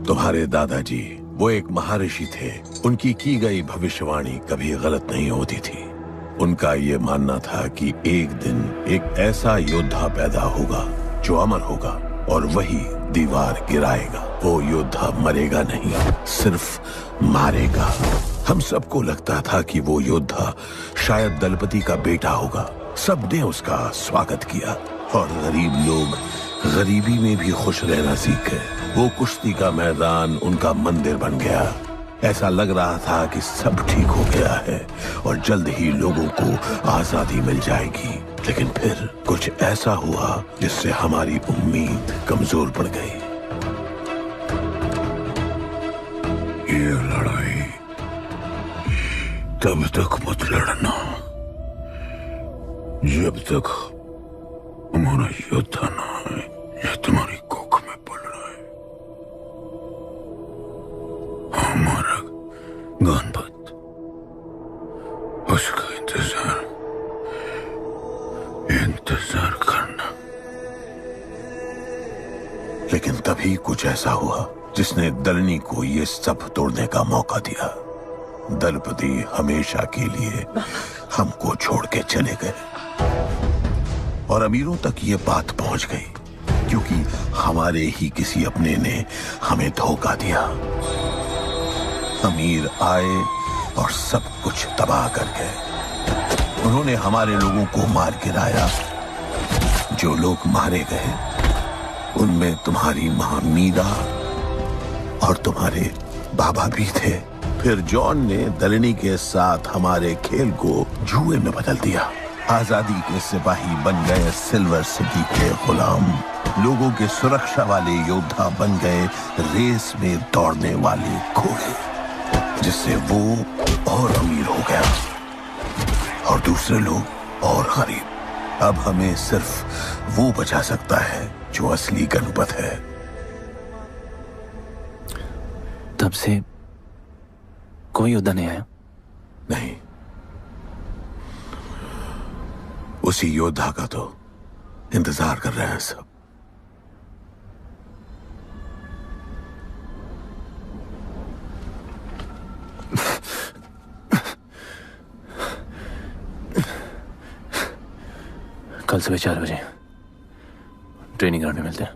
तुम्हारे दादाजी वो एक महर्षि थे। उनकी की गई भविष्यवाणी कभी गलत नहीं होती थी। उनका ये मानना था कि एक दिन एक ऐसा योद्धा पैदा होगा जो अमर होगा और वही दीवार गिराएगा। वो योद्धा मरेगा नहीं, सिर्फ मारेगा। हम सबको लगता था कि वो योद्धा शायद दलपति का बेटा होगा। सबने उसका स्वागत किया और गरीब लोग गरीबी में भी खुश रहना सीख गए। वो कुश्ती का मैदान उनका मंदिर बन गया। ऐसा लग रहा था कि सब ठीक हो गया है और जल्द ही लोगों को आजादी मिल जाएगी। लेकिन फिर कुछ ऐसा हुआ जिससे हमारी उम्मीद कमजोर पड़ गई। ये लड़ाई तब तक मत लड़ना जब तक हमारा योद्धा ना है या तुम्हारी कोख में पल रहा है। हमारा गणपत, उसका इंतजार करना। लेकिन तभी कुछ ऐसा हुआ जिसने दलनी को ये सब तोड़ने का मौका दिया। दलपति हमेशा के लिए हमको छोड़ के चले गए और अमीरों तक ये बात पहुंच गई क्योंकि हमारे ही किसी अपने ने हमें धोखा दिया। अमीर आए और सब कुछ तबाह कर गए। उन्होंने हमारे लोगों को मार गिराया। जो लोग मारे गए उनमें तुम्हारी मां मीरा और तुम्हारे बाबा भी थे। फिर जॉन ने दलनी के साथ हमारे खेल को जुए में बदल दिया। आजादी के सिपाही बन गए सिल्वर सिटी के गुलाम। लोगों के सुरक्षा वाले योद्धा बन गए रेस में दौड़ने वाले घोड़े, जिससे वो और अमीर हो गया और दूसरे लोग और गरीब। अब हमें सिर्फ वो बचा सकता है जो असली गणपत है। तब से कोई योद्धा नहीं आया? नहीं, उसी योद्धा का तो इंतजार कर रहे हैं सब। कल सुबह 4 बजे ट्रेनिंग ग्राउंड में मिलते हैं।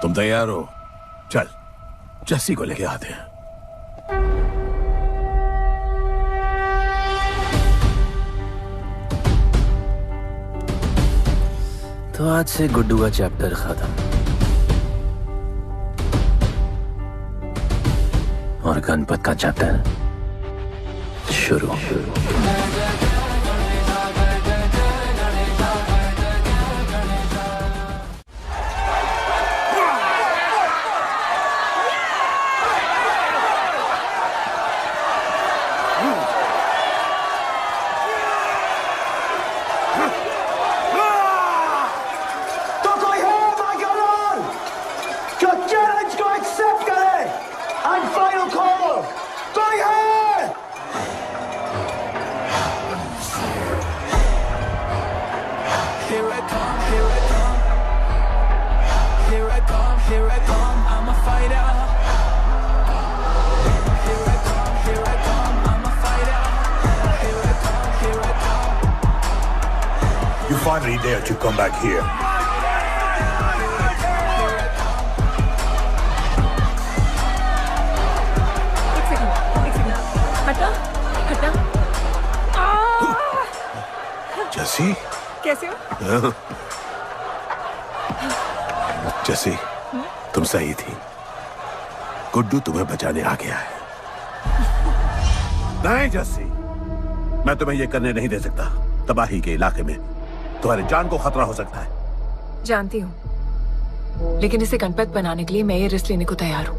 तुम तैयार हो? चल जस्सी को लेके आते हैं। तो आज से गुड्डू का चैप्टर खत्म और गणपत का चैप्टर शुरू। You finally dare to come back here. हटा हटा। जस्सी कैसे हो? जस्सी तुम सही थी, गुड्डू तुम्हें बचाने आ गया है। नहीं जस्सी, मैं तुम्हें यह करने नहीं दे सकता। तबाही के इलाके में तुम्हारी जान को खतरा हो सकता है। जानती हूँ, लेकिन इसे गणपत बनाने के लिए मैं ये रिस्क लेने को तैयार हूँ।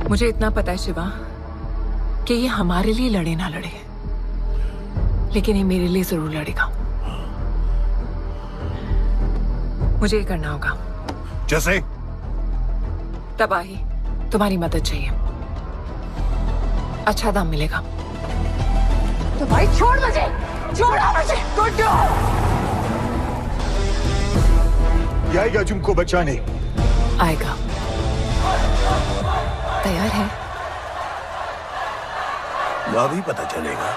मुझे इतना पता है शिवा कि ये हमारे लिए लड़े ना लड़े, लेकिन ये मेरे लिए जरूर लड़ेगा। मुझे ये करना होगा। जैसे तबाही, तुम्हारी मदद चाहिए। अच्छा दाम मिलेगा। तो भाई छोड़ मुझे, छोड़ो मुझे। गुड्डू ये आएगा तुमको बचाने। आएगा। तैयार है? अभी पता चलेगा।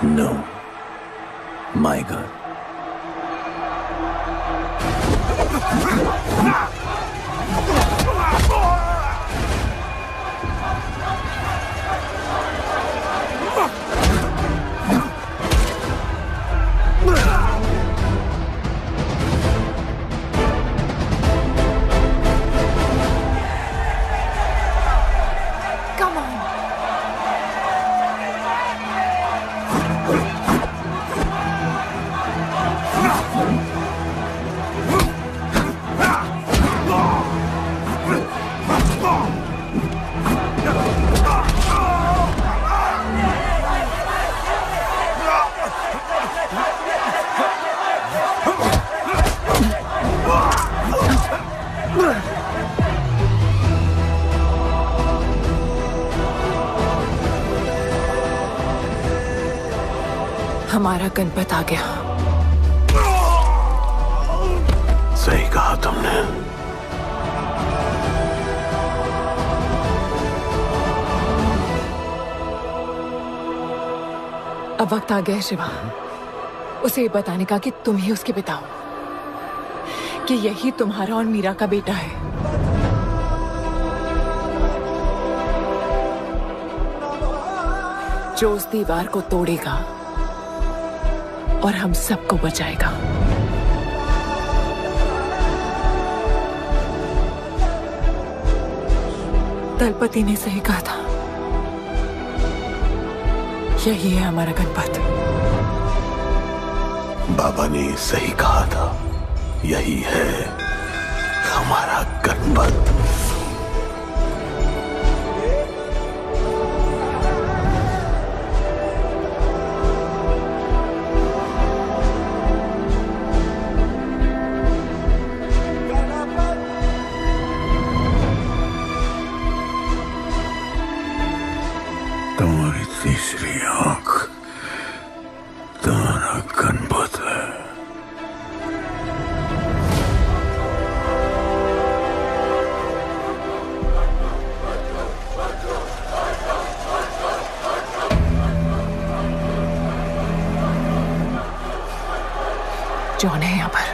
No. My God. Come on. हमारा गणपत आ गया। सही कहा तुमने। अब वक्त आ गया है शिवा, उसे ये बताने का कि तुम ही उसके पिता हो, कि यही तुम्हारा और मीरा का बेटा है। जो उस दीवार को तोड़ेगा और हम सबको बचाएगा। दलपति ने सही कहा था, यही है हमारा गणपत। बाबा ने सही कहा था, यही है हमारा गणपत। तुम्हारी तीसरी आंख तुम्हारा गणपत है। जॉन है यहाँ पर।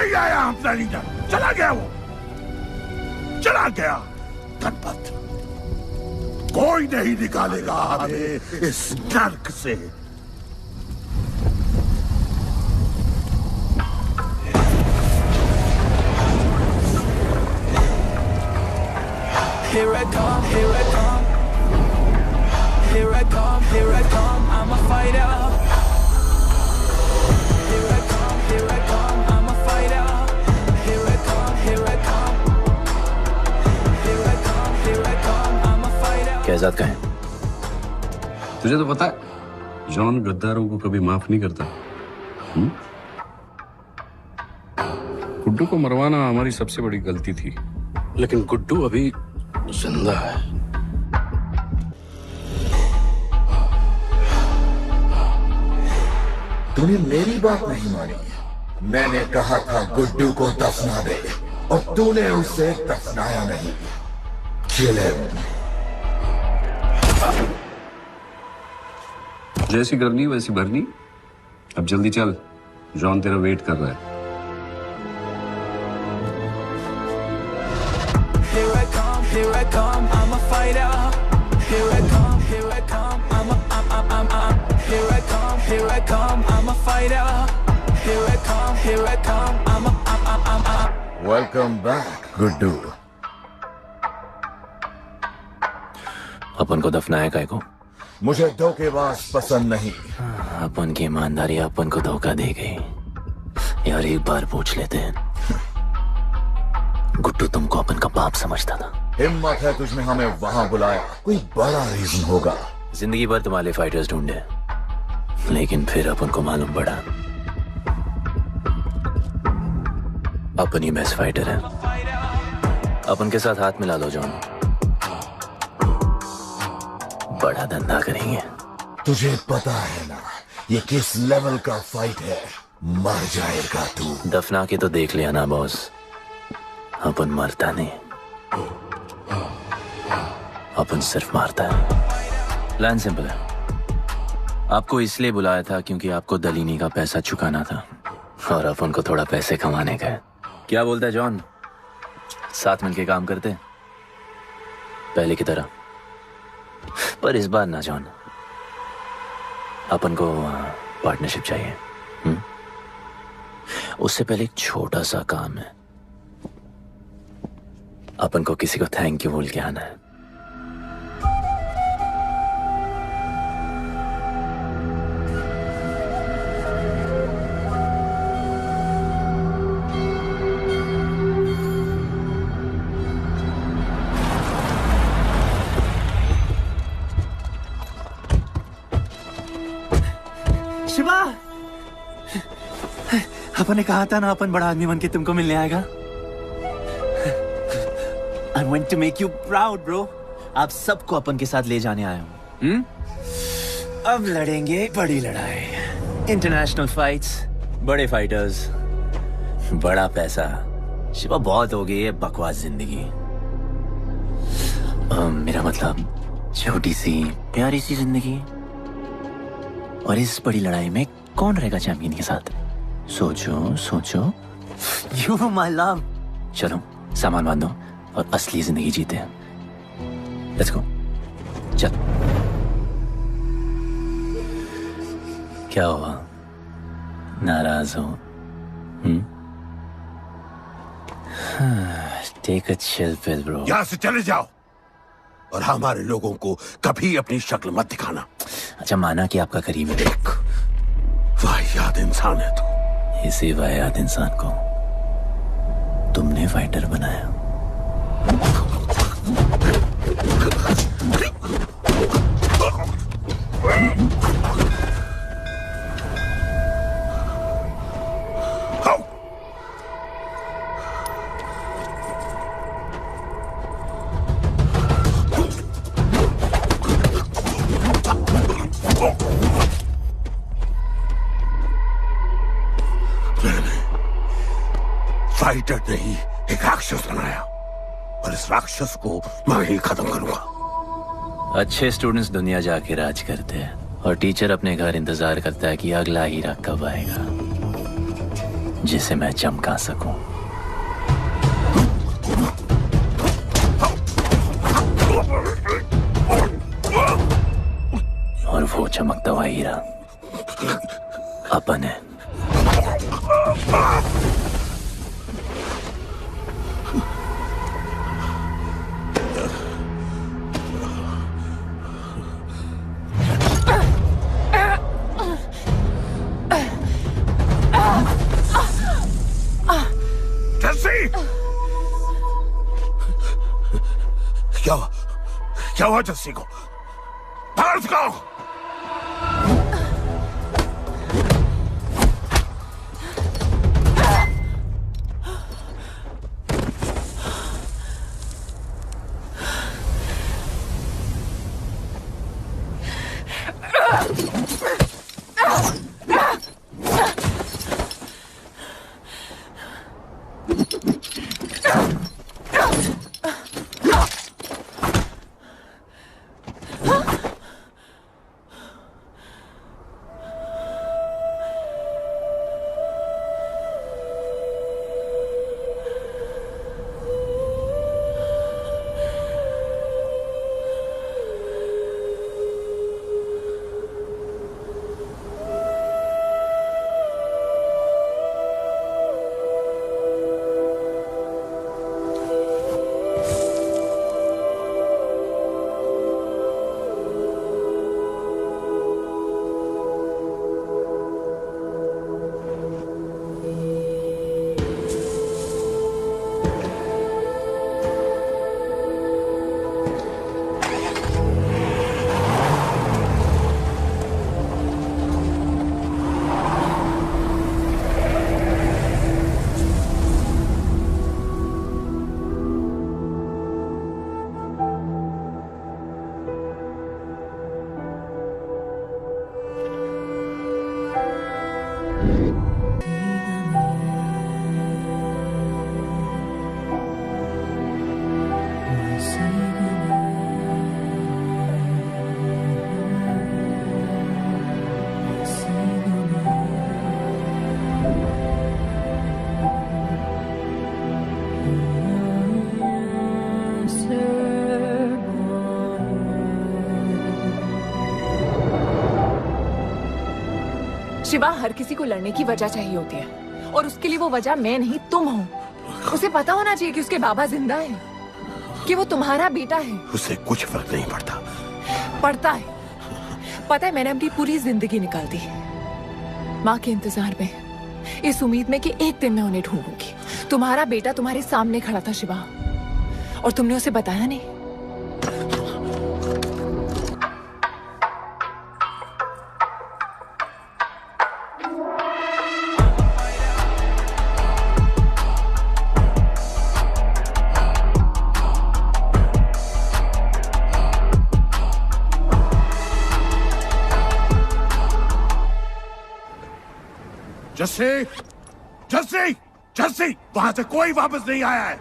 नहीं आया अपना लीडर, चला गया वो, चला गया। धनपत, कोई नहीं निकालेगा हमें इस नर्क से। Here I come, here I come. Here I come, here I come. I'm a fighter. Here I come, I'm a fighter. Here I come, here I come. Here I come, I'm a fighter. Kaizad का है? तुझे तो पता है John गद्दारों को कभी माफ नहीं करता। गुड्डू को मरवाना हमारी सबसे बड़ी गलती थी, लेकिन गुड्डू अभी जिंदा है। तूने मेरी बात नहीं मानी। मैंने कहा था गुड्डू को दफना दे और तूने उसे दफनाया नहीं। Kill him. जैसी करनी वैसी भरनी। अब जल्दी चल, जॉन तेरा वेट कर रहा है। Here I come, I'm a fighter. Here I come, here I come, I'm here I come, I'm a fighter. Here I come, I'm Welcome back, Guddu. अपन को दफनाया काय को? मुझे धोखेबाज पसंद नहीं। अपन की ईमानदारी अपन को धोखा दे गई। यार एक बार पूछ लेते हैं, गुड्डू तुमको अपन का बाप समझता था। हिम्मत है तुझने हमें वहां बुलाया, कोई बड़ा रीजन होगा। जिंदगी भर तुम्हारे फाइटर्स ढूंढे, लेकिन फिर अपन को मालूम पड़ा अपन ही बेस्ट फाइटर है। अपन के साथ हाथ मिला लो जॉन, बड़ा धंधा करेंगे। तुझे पता है ना ये किस लेवल का फाइट है? मर जाएगा तू। दफना के तो देख लिया ना बॉस, अपन मरता नहीं, अपन सिर्फ मारता है। प्लान सिंपल है, आपको इसलिए बुलाया था क्योंकि आपको दलीनी का पैसा चुकाना था और अपन को थोड़ा पैसे कमाने का है। क्या बोलता है जॉन, साथ मिलके काम करते पहले की तरह? पर इस बार ना जॉन, अपन को पार्टनरशिप चाहिए। उससे पहले एक छोटा सा काम है, अपन को किसी को थैंक यू बोल के आना है। शिवा, अपन ने कहा था ना अपन बड़ा आदमी बन के तुमको मिलने आएगा। I want to make you proud, bro. आप सबको अपन के साथ ले जाने आया हूँ। अब लड़ेंगे बड़ी लड़ाई, इंटरनेशनल फाइट्स, बड़े फाइटर्स, बड़ा पैसा। शिवा बहुत हो गई है बकवास जिंदगी। मेरा मतलब छोटी सी प्यारी सी जिंदगी, और इस बड़ी लड़ाई में कौन रहेगा चैंपियन के साथ? सोचो सोचो। You my love. चलो सामान बांधो और असली जिंदगी जीते हैं। लेट्स गो, चल। क्या हुआ, नाराज हो? Take a chill pill bro. यहां से चले जाओ और हमारे लोगों को कभी अपनी शक्ल मत दिखाना। अच्छा, माना कि आपका करीब है। वाहियात इंसान है तू। इसी वाहियात इंसान को तुमने फाइटर बनाया। फाइटर नहीं, एक राक्षस बनाया और इस राक्षस को मैं ही खत्म करूंगा। अच्छे स्टूडेंट्स दुनिया जाके राज करते हैं और टीचर अपने घर इंतजार करता है कि अगला हीरा कब आएगा। जिसे मैं चमका सकूं। और वो चमकता हुआ हीरा अपन है। क्या हुआ जस्सी को? बाहर निकालो। शिवा, हर किसी को लड़ने की वजह चाहिए होती है और उसके लिए वो वजह मैं नहीं तुम हो। उसे पता होना चाहिए कि उसके बाबा जिंदा है, कि वो तुम्हारा बेटा है। उसे कुछ फर्क नहीं पड़ता। पड़ता है। पता है, मैंने अपनी पूरी जिंदगी निकाल दी माँ के इंतजार में, इस उम्मीद में कि एक दिन मैं उन्हें ढूंढूंगी। तुम्हारा बेटा तुम्हारे सामने खड़ा था शिवा, और तुमने उसे बताया नहीं। जस्सी, जस्सी, जस्सी, वहां से कोई वापस नहीं आया है।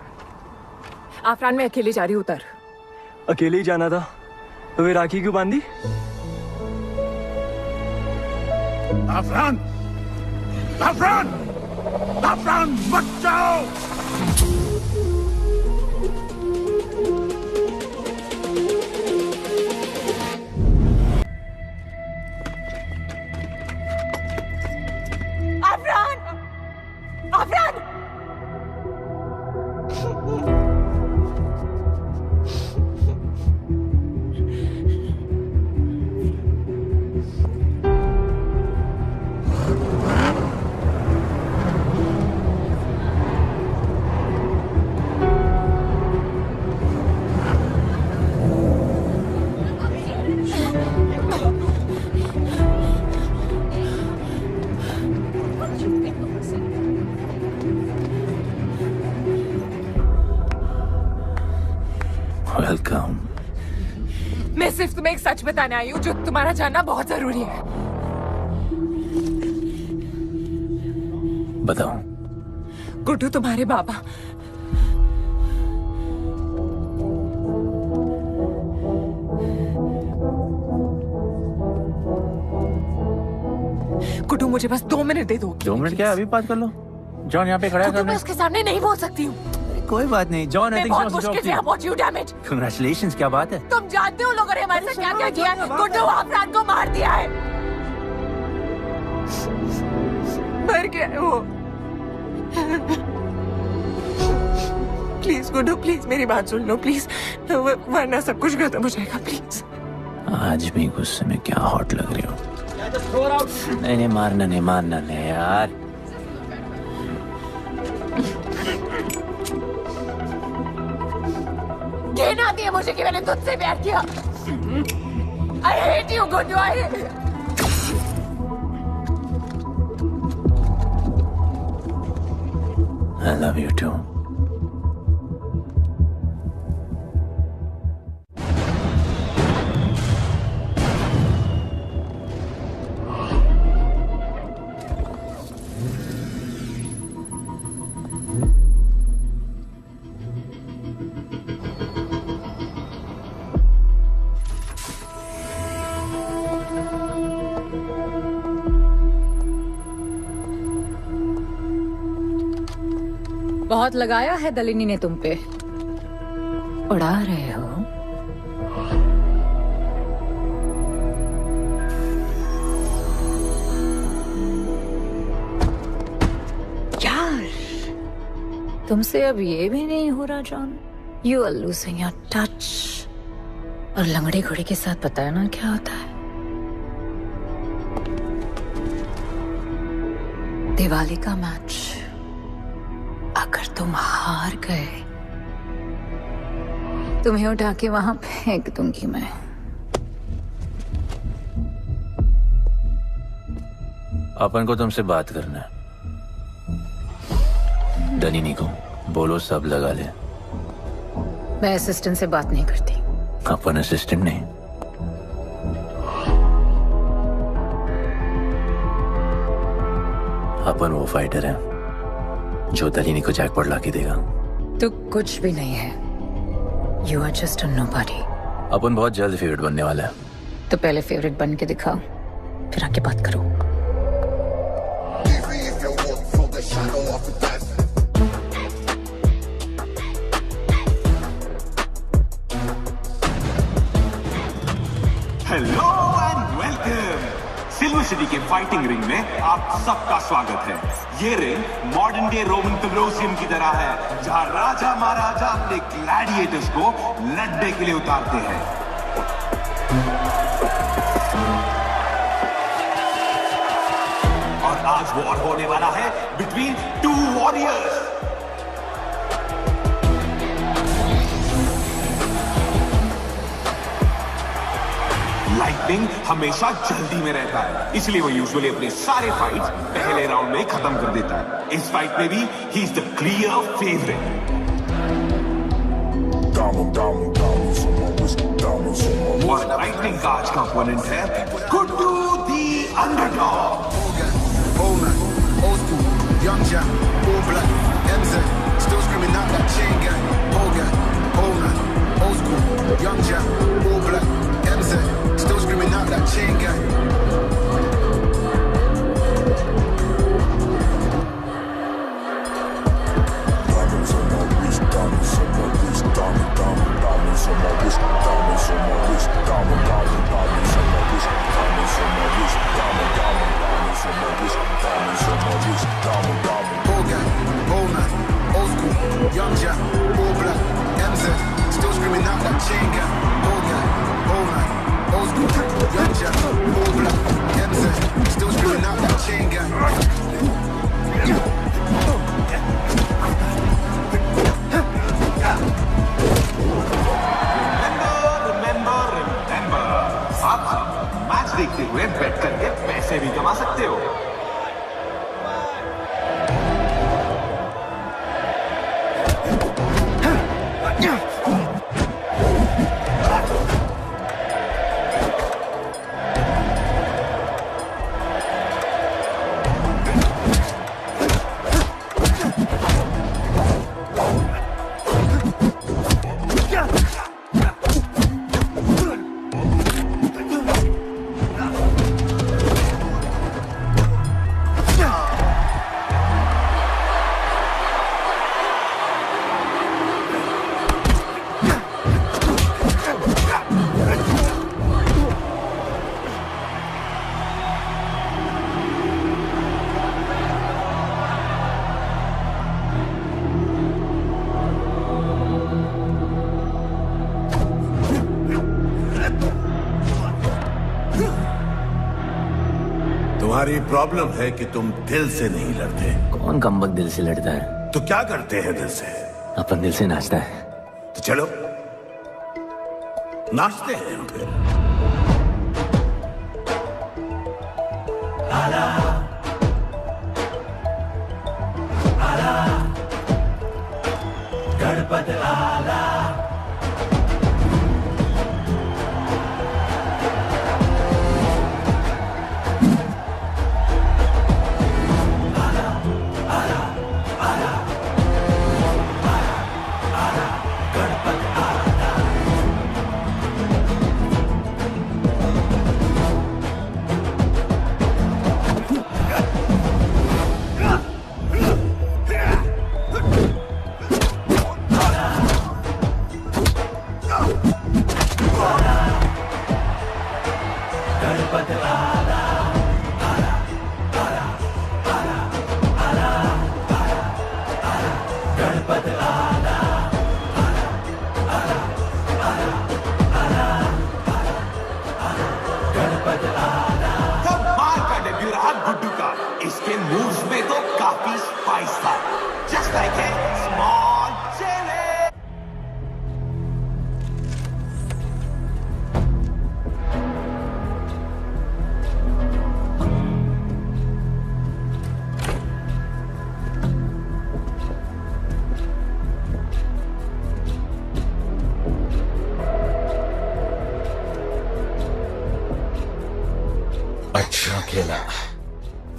आफरान, मैं अकेले जा रही हूँ। उतर। अकेले ही जाना था तो वे राखी क्यों बांधी? आफरान, आफरान, आफरान, मत जाओ। वेलकम। मैं सिर्फ तुम्हें एक सच बताने आई हूँ जो तुम्हारा जानना बहुत जरूरी है। बताओ। गुड्डू तुम्हारे बाबा। गुड्डू, मुझे बस 2 मिनट दे दो। 2 मिनट क्या, अभी बात कर लो। जॉन यहाँ पे खड़ा है क्योंकि मैं उसके सामने नहीं बोल सकती हूँ। कोई बात नहीं जॉन, आई थिंक बहुत मुश्किल से यहाँ पहुंची हूँ, डैम इट। कांग्रेचुलेशंस, क्या बात है। तुम जानते हो लोगों ने हमारे साथ क्या क्या किया है? गुड्डू आफरान को मार दिया है, मर गया है वो। प्लीज गुड्डू, प्लीज मेरी बात सुन लो प्लीज, वरना सब कुछ खत्म हो जाएगा प्लीज। आज भी गुस्से में क्या हॉट लग रही हो। नहीं मारना नहीं यार। घिन आती है मुझे कि मैंने तुझसे प्यार किया। I hate you, Guddu, I hate you. I love you too. बहुत लगाया है दलिनी ने तुम पे। उड़ा रहे हो? यार तुमसे अब ये भी नहीं हो रहा John. You are losing your touch. और लंगड़े घोड़े के साथ पता है ना क्या होता है? दिवाली का मैच अगर तुम हार गए, तुम्हें उठा के वहां फेंक दूंगी मैं। अपन को तुमसे बात करना है। दलिनी को बोलो सब लगा ले। मैं असिस्टेंट से बात नहीं करती। अपन असिस्टेंट नहीं, अपन वो फाइटर है जो दलिनी को जैकपॉट लाके देगा। तो कुछ भी नहीं है। You are just a nobody. अपन बहुत जल्द फेवरेट बनने वाला है। तो पहले फेवरेट बन के दिखाओ, फिर आके बात करो। Hello and welcome. Silver city के फाइटिंग रिंग में आप सबका स्वागत है। ये ring modern day Roman Colosseum की तरह है, जहां राजा महाराजा अपने ग्लैडिएटर्स को लड़ने के लिए उतारते हैं। और आज वॉर होने वाला है बिटवीन टू वॉरियर्स। लाइटनिंग हमेशा जल्दी में रहता है, इसलिए वो यूजुअली अपने सारे फाइट्स पहले राउंड में ही खत्म कर देता है। इस फाइट में भी he is the clear favourite. और लाइटनिंग का आज का ओपोनेंट है गुड्डू दी underdog. Young Jack, all black, MZ, still screaming out that chain gang. Old school, young Jack, all black, MZ, still screaming out that chain gang. Diamonds on my wrist, diamonds on my wrist, diamonds on my wrist, diamonds on my wrist, diamonds on my wrist, diamonds on my wrist, old school, young Jack, all black, MZ, still screaming out that chain gang. Old school, young Jack, all black, MZ, still screaming out that chain gang. Remember, आप match देखते हुए बेट करके पैसे भी कमा सकते हो। तुम्हारी प्रॉब्लम है कि तुम दिल से नहीं लड़ते। कौन कमबख्त दिल से लड़ता है? तो क्या करते हैं दिल से? अपन दिल से नाचता है। तो चलो नाचते हैं हम फिर। आला, आला, गणपत आला।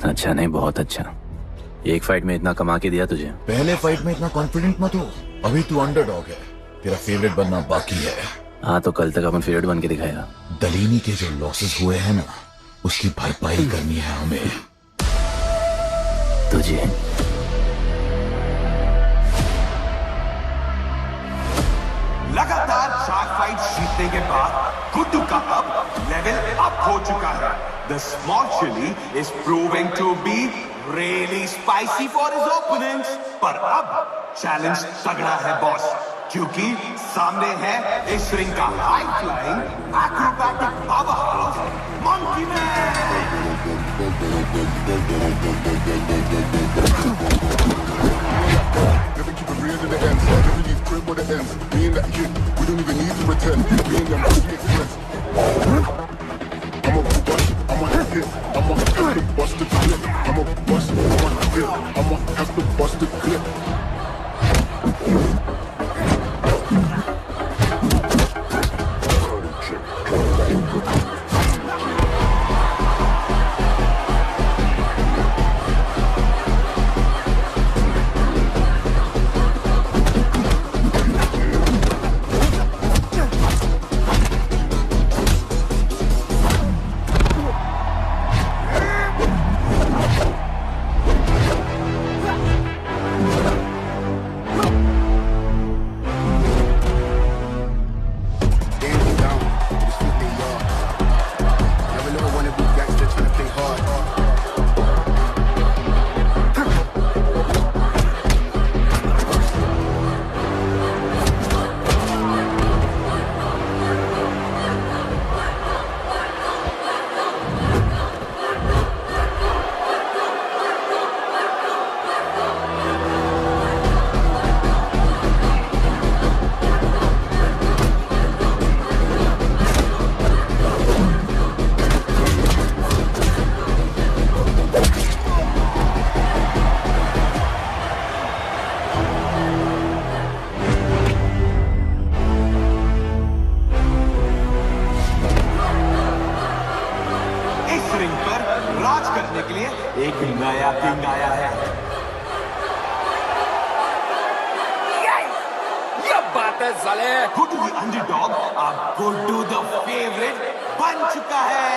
अच्छा नहीं, बहुत अच्छा। एक फाइट में इतना कमा के दिया तुझे। पहले फाइट में इतना कॉन्फिडेंट मत हो, अभी तू अंडरडॉग है, तेरा फेवरेट बनना बाकी है। हाँ तो कल तक अपन फेवरेट बन के दिखाएगा। दलीनी के जो लॉसेस हुए हैं ना, उसकी भरपाई करनी है हमें। तुझे लगातार 4 फाइट जीतने के बाद गुड्डू का अब लेवल अप हो चुका है। The small chili is proving to be really spicy for his opponents. पर अब चैलेंज तगड़ा है बॉस, क्योंकि सामने है इस रिंग का high flying acrobatic powerhouse monkey man. Never keep it real to the end. Never leave crib where it ends. Me and that kid, we don't even need to pretend. Me and them just make friends. I'm a bust, I'm a hit, I'm a have to bust the clip. I'm a bust, I'm a hit, I'm a have to bust the clip. Guddu the underdog अब Guddu the favourite बन चुका है।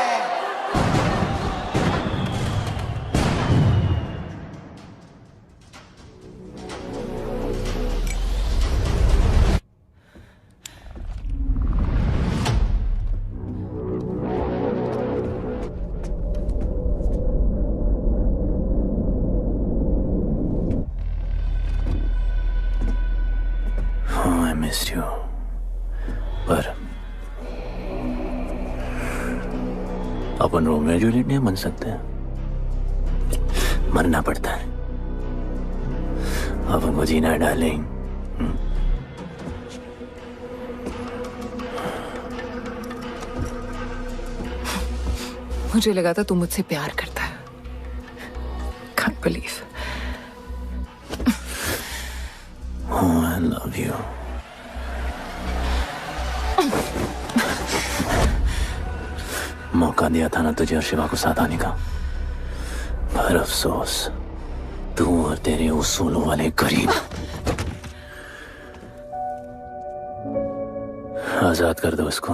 पर अपन Romeo Juliet नहीं बन सकते। मरना पड़ता है। अब उनको जीना है डार्लिंग। मुझे लगा था तू मुझसे प्यार करता है। Can't believe. Oh, I love you. मौका दिया था ना तुझे और शिवा को साथ आने का, पर अफसोस तू और तेरे उसूलों वाले गरीब। आजाद कर दो इसको।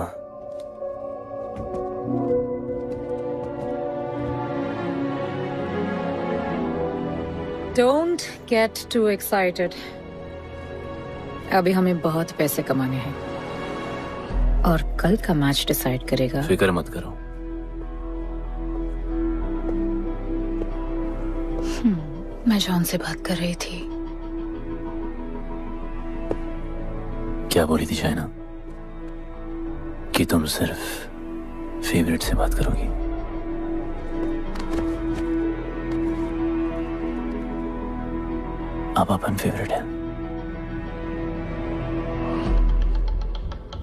Don't get too excited. अभी हमें बहुत पैसे कमाने हैं और कल का मैच डिसाइड करेगा। फिक्र मत करो। मैं जॉन से बात कर रही थी। क्या बोली थी शाइना? कि तुम सिर्फ फेवरेट से बात करोगी? अब अपन फेवरेट है।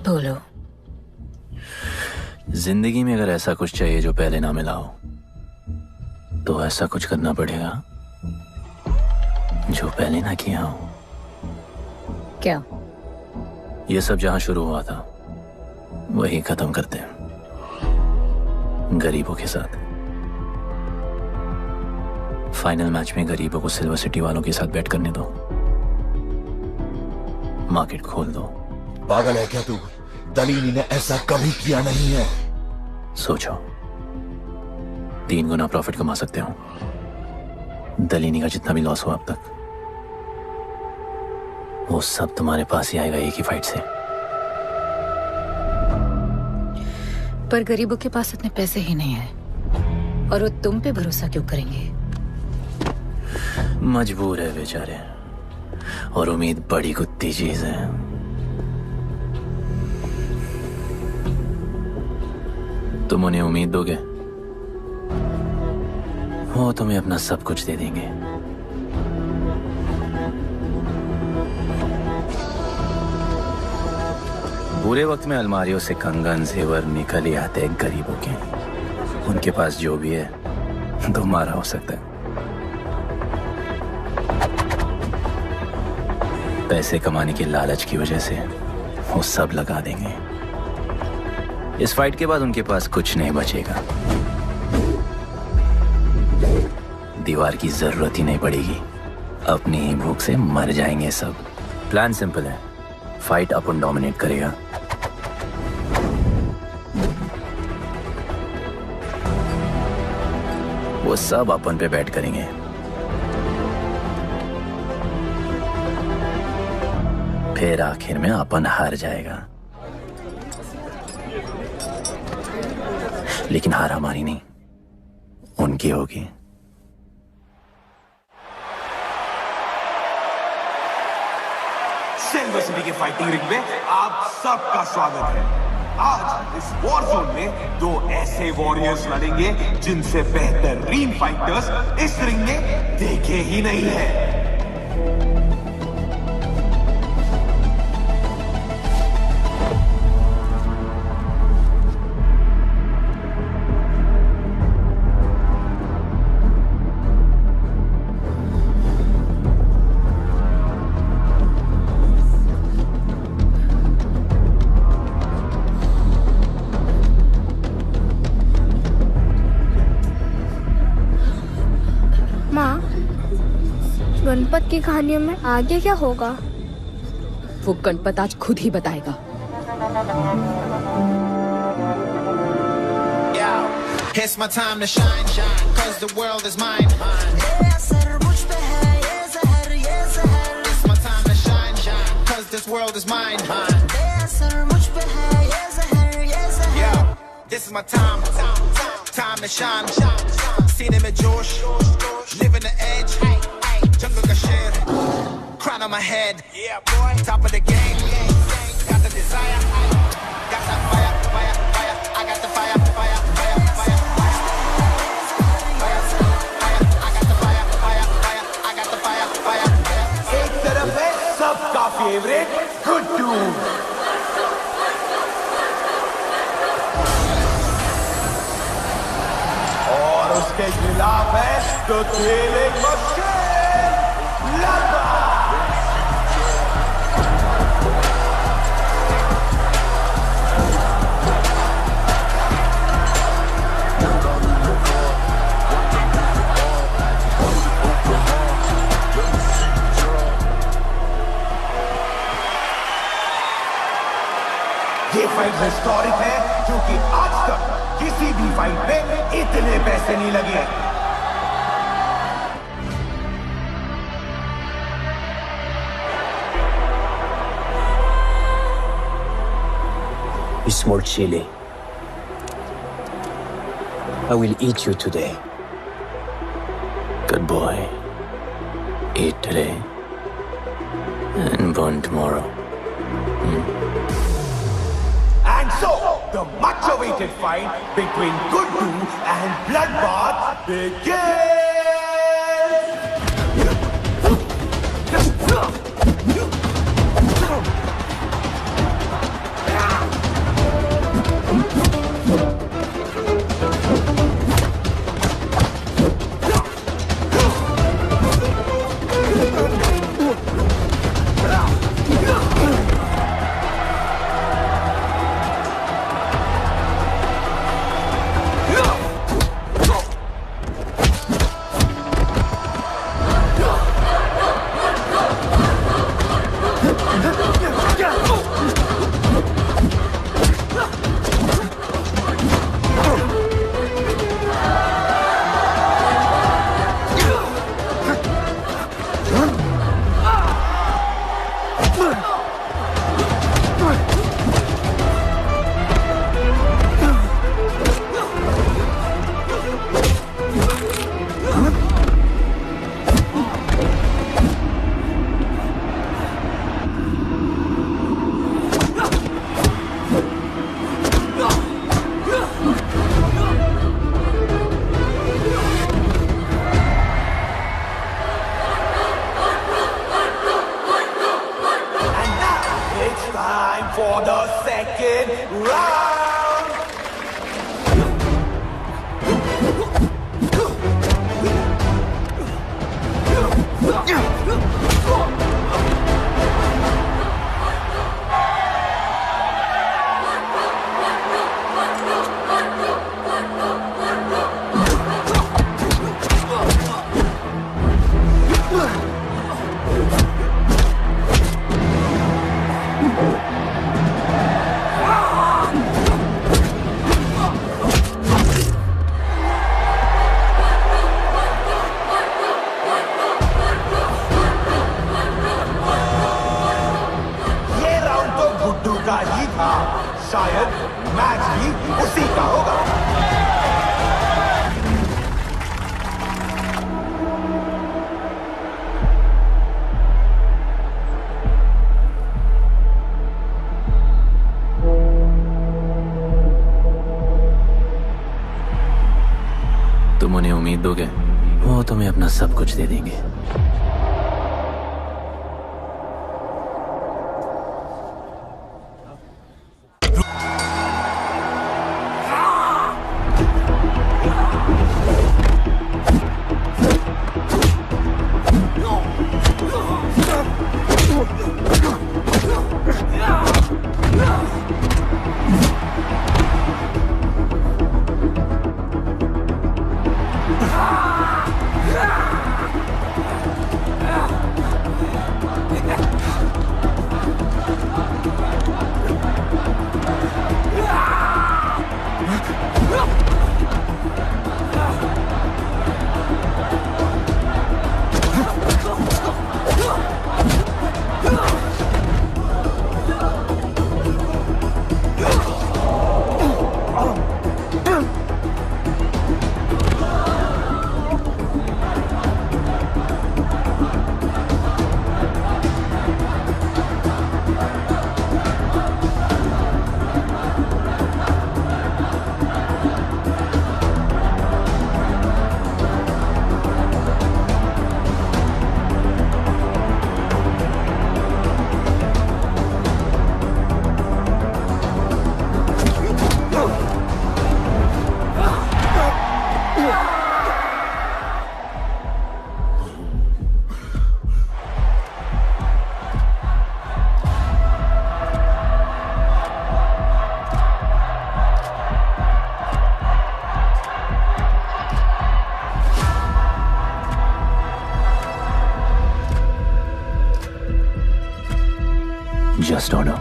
बोलो। जिंदगी में अगर ऐसा कुछ चाहिए जो पहले ना मिला हो, तो ऐसा कुछ करना पड़ेगा जो पहले ना किया हो। क्या? ये सब जहां शुरू हुआ था वही खत्म करते हैं, गरीबों के साथ। फाइनल मैच में गरीबों को सिल्वर सिटी वालों के साथ बैट करने दो, मार्केट खोल दो। पागल है क्या तू? दलीली ने ऐसा कभी किया नहीं है। सोचो, 3 गुना प्रॉफिट कमा सकते हो। दलीनी का जितना भी लॉस हुआ अब तक, वो सब तुम्हारे पास ही आएगा एक ही फाइट से। पर गरीबों के पास इतने पैसे ही नहीं है, और वो तुम पे भरोसा क्यों करेंगे? मजबूर है बेचारे, और उम्मीद बड़ी कुत्ती चीज है। तुम उन्हें उम्मीद दोगे, वो तुम्हें अपना सब कुछ दे देंगे। बुरे वक्त में अलमारियों से कंगन जेवर निकल ही आते हैं गरीबों के। उनके पास जो भी है तुम्हारा हो सकता है। पैसे कमाने की लालच की वजह से वो सब लगा देंगे। इस फाइट के बाद उनके पास कुछ नहीं बचेगा। दीवार की जरूरत ही नहीं पड़ेगी, अपनी ही भूख से मर जाएंगे सब। प्लान सिंपल है, फाइट अपन डोमिनेट करेगा। वो सब अपन पे बैट करेंगे। फिर आखिर में अपन हार जाएगा, लेकिन हार हमारी नहीं, उनकी होगी। सिल्वर सिटी के फाइटिंग रिंग में आप सबका स्वागत है। आज इस वॉर जोन में 2 ऐसे वॉरियर्स लड़ेंगे जिनसे बेहतरीन फाइटर्स इस रिंग में देखे ही नहीं है। गणपत की कहानियों में आगे क्या होगा? वो गणपत आज खुद ही बताएगा। It's my time to shine, shine, 'cause the world is mine. It's my time to shine, shine, 'cause this world is mine. Yeah, this is my time, time to shine. सीने में जोश, living the edge. Jungle ka sher, crown on my head. Yeah, boy, top of the game. Got the desire, got that fire, fire, fire. I got the fire, fire, fire, fire. I got the fire, सबका favourite Guddu. और उसके खिलाफ है तो खेले machine लगा। ये fight historic है क्योंकि आज तक किसी भी फाइट में इतने पैसे नहीं लगे। Small chili. I will eat you today. Good boy. Eat today and burn tomorrow. And so, the much-awaited fight between Guddu and Bloodbath begins! For the second round. का ही था, शायद मैच भी उसी का होगा। तुम उन्हें उम्मीद दोगे, वो तुम्हें अपना सब कुछ दे देंगे। Just order.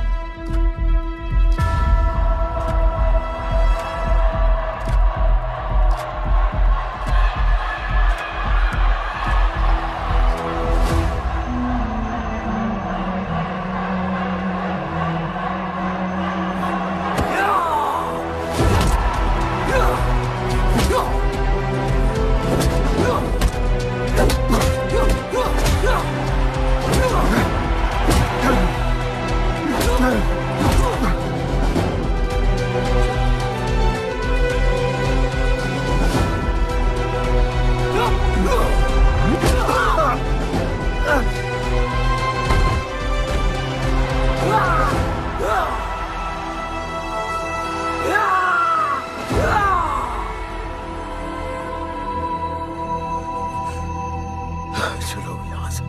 चलो यहाँ से।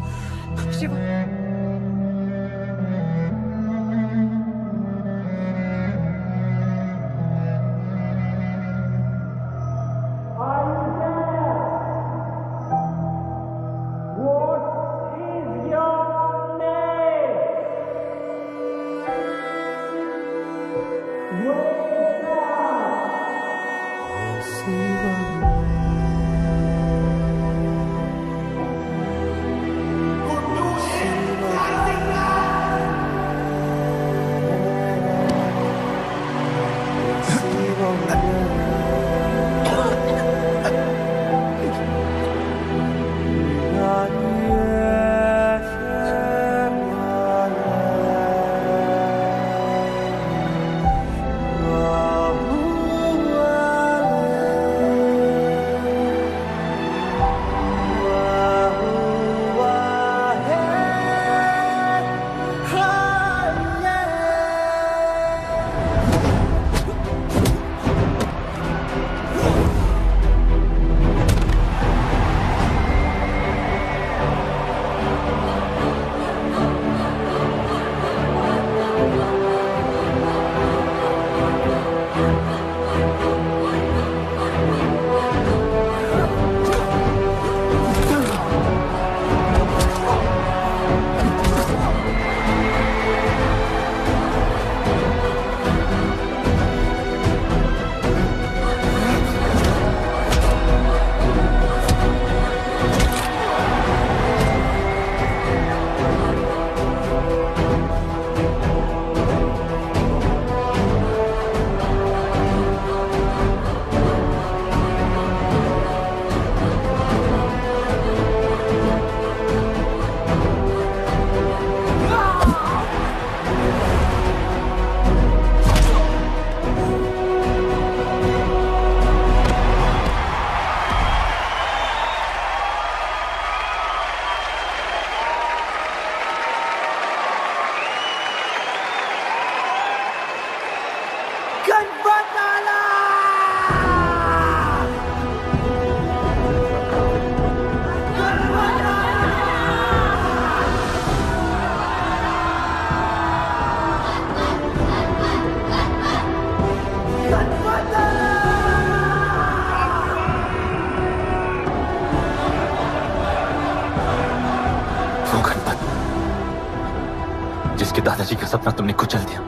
जिसके दादाजी का सपना तुमने कुचल दिया।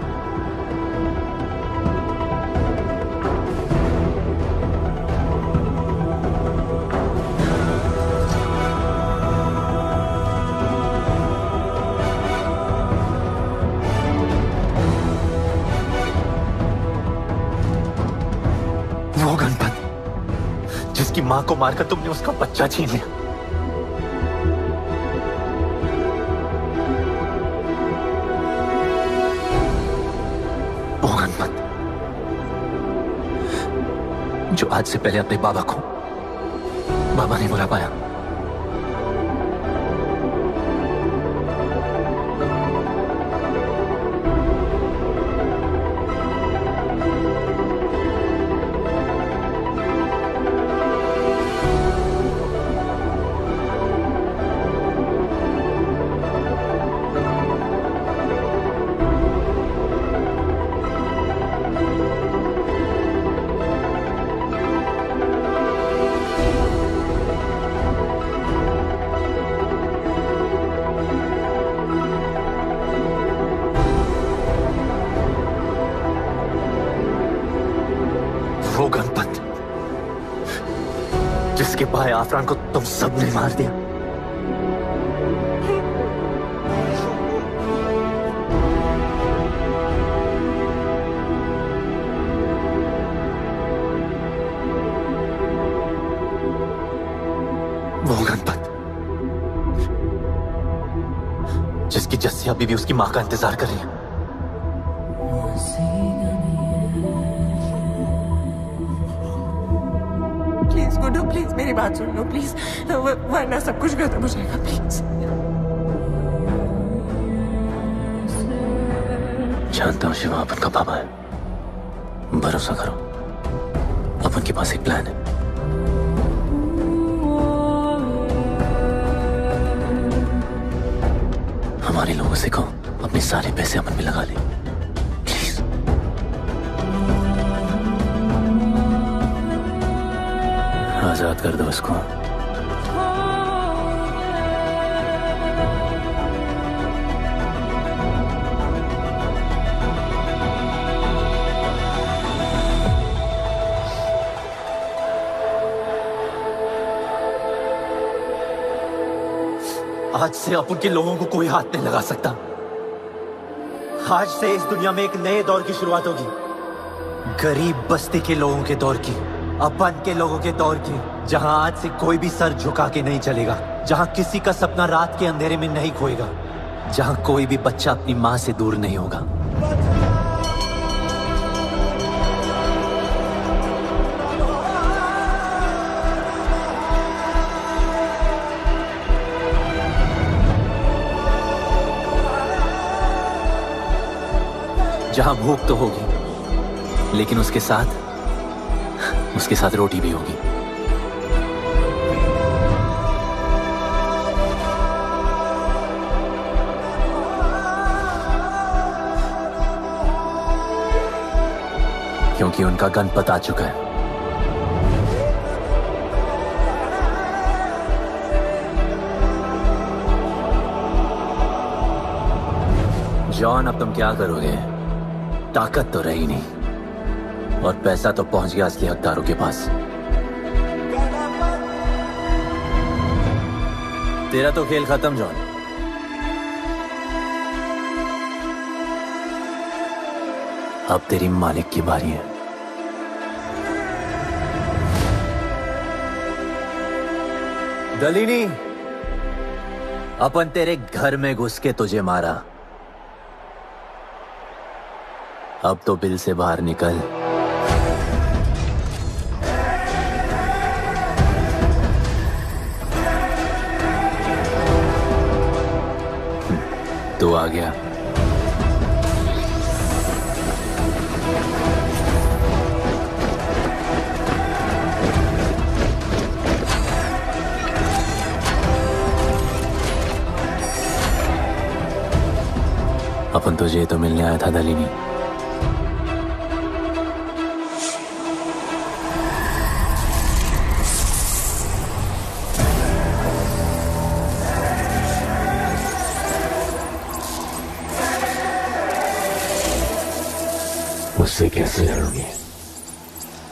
वो गणपत जिसकी मां को मारकर तुमने उसका बच्चा छीन लिया। जो आज से पहले अपने बाबा को बाबा नहीं बुला पाया। भाई आफरान को तुम सब ने मार दिया। वो गणपत जिसकी जस्सिया बीवी उसकी मां का इंतजार कर रही है। प्लीज गुड्डू, प्लीज मेरी बात सुन लो प्लीज, वरना सब कुछ खत्म हो जाएगा प्लीज। जानता हूँ शिवा अपन का पापा है, भरोसा करो, अपन के पास एक प्लान है। हमारे लोगों से कहो अपने सारे पैसे अपन में लगा ले प्लीज। आजाद कर दो इसको। आज से अपन के लोगों को कोई हाथ नहीं लगा सकता। आज से इस दुनिया में एक नए दौर की शुरुआत होगी, गरीब बस्ती के लोगों के दौर की, अपन के लोगों के दौर की, जहां आज से कोई भी सर झुका के नहीं चलेगा, जहां किसी का सपना रात के अंधेरे में नहीं खोएगा, जहां कोई भी बच्चा अपनी मां से दूर नहीं होगा। जहां भूख तो होगी, लेकिन उसके साथ रोटी भी होगी। क्योंकि उनका गणपत आ चुका है। जॉन, अब तुम क्या करोगे? ताकत तो रही नहीं और पैसा तो पहुंच गया असली हकदारों के पास। तेरा तो खेल खत्म जॉन। अब तेरी मालिक की बारी है। दलीनी, अपन तेरे घर में घुस के तुझे मारा, अब तो बिल से बाहर निकल। तू आ गया। अपन तुझे तो मिलने आया था दलीनी। उससे कैसे लड़ोगे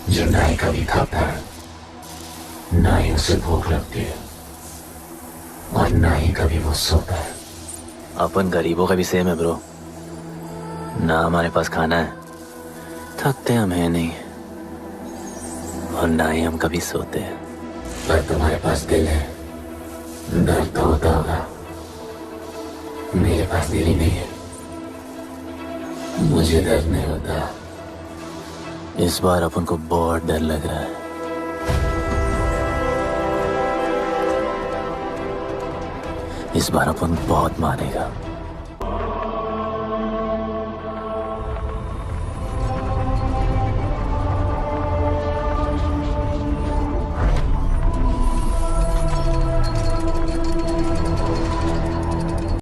जो ना ही कभी खाता है, ना ही उसे भूख लगती है और ना ही कभी वो सोता है। अपन गरीबों का भी सेम है ब्रो, ना हमारे पास खाना है, थकते हम है नहीं, और ना ही हम कभी सोते हैं। पर तुम्हारे पास दिल है, दर्द तो होता होगा। मेरे पास दिल ही नहीं है, मुझे दर्द नहीं होता। इस बार अपन को बहुत डर लग रहा है। इस बार अपन बहुत मारेगा।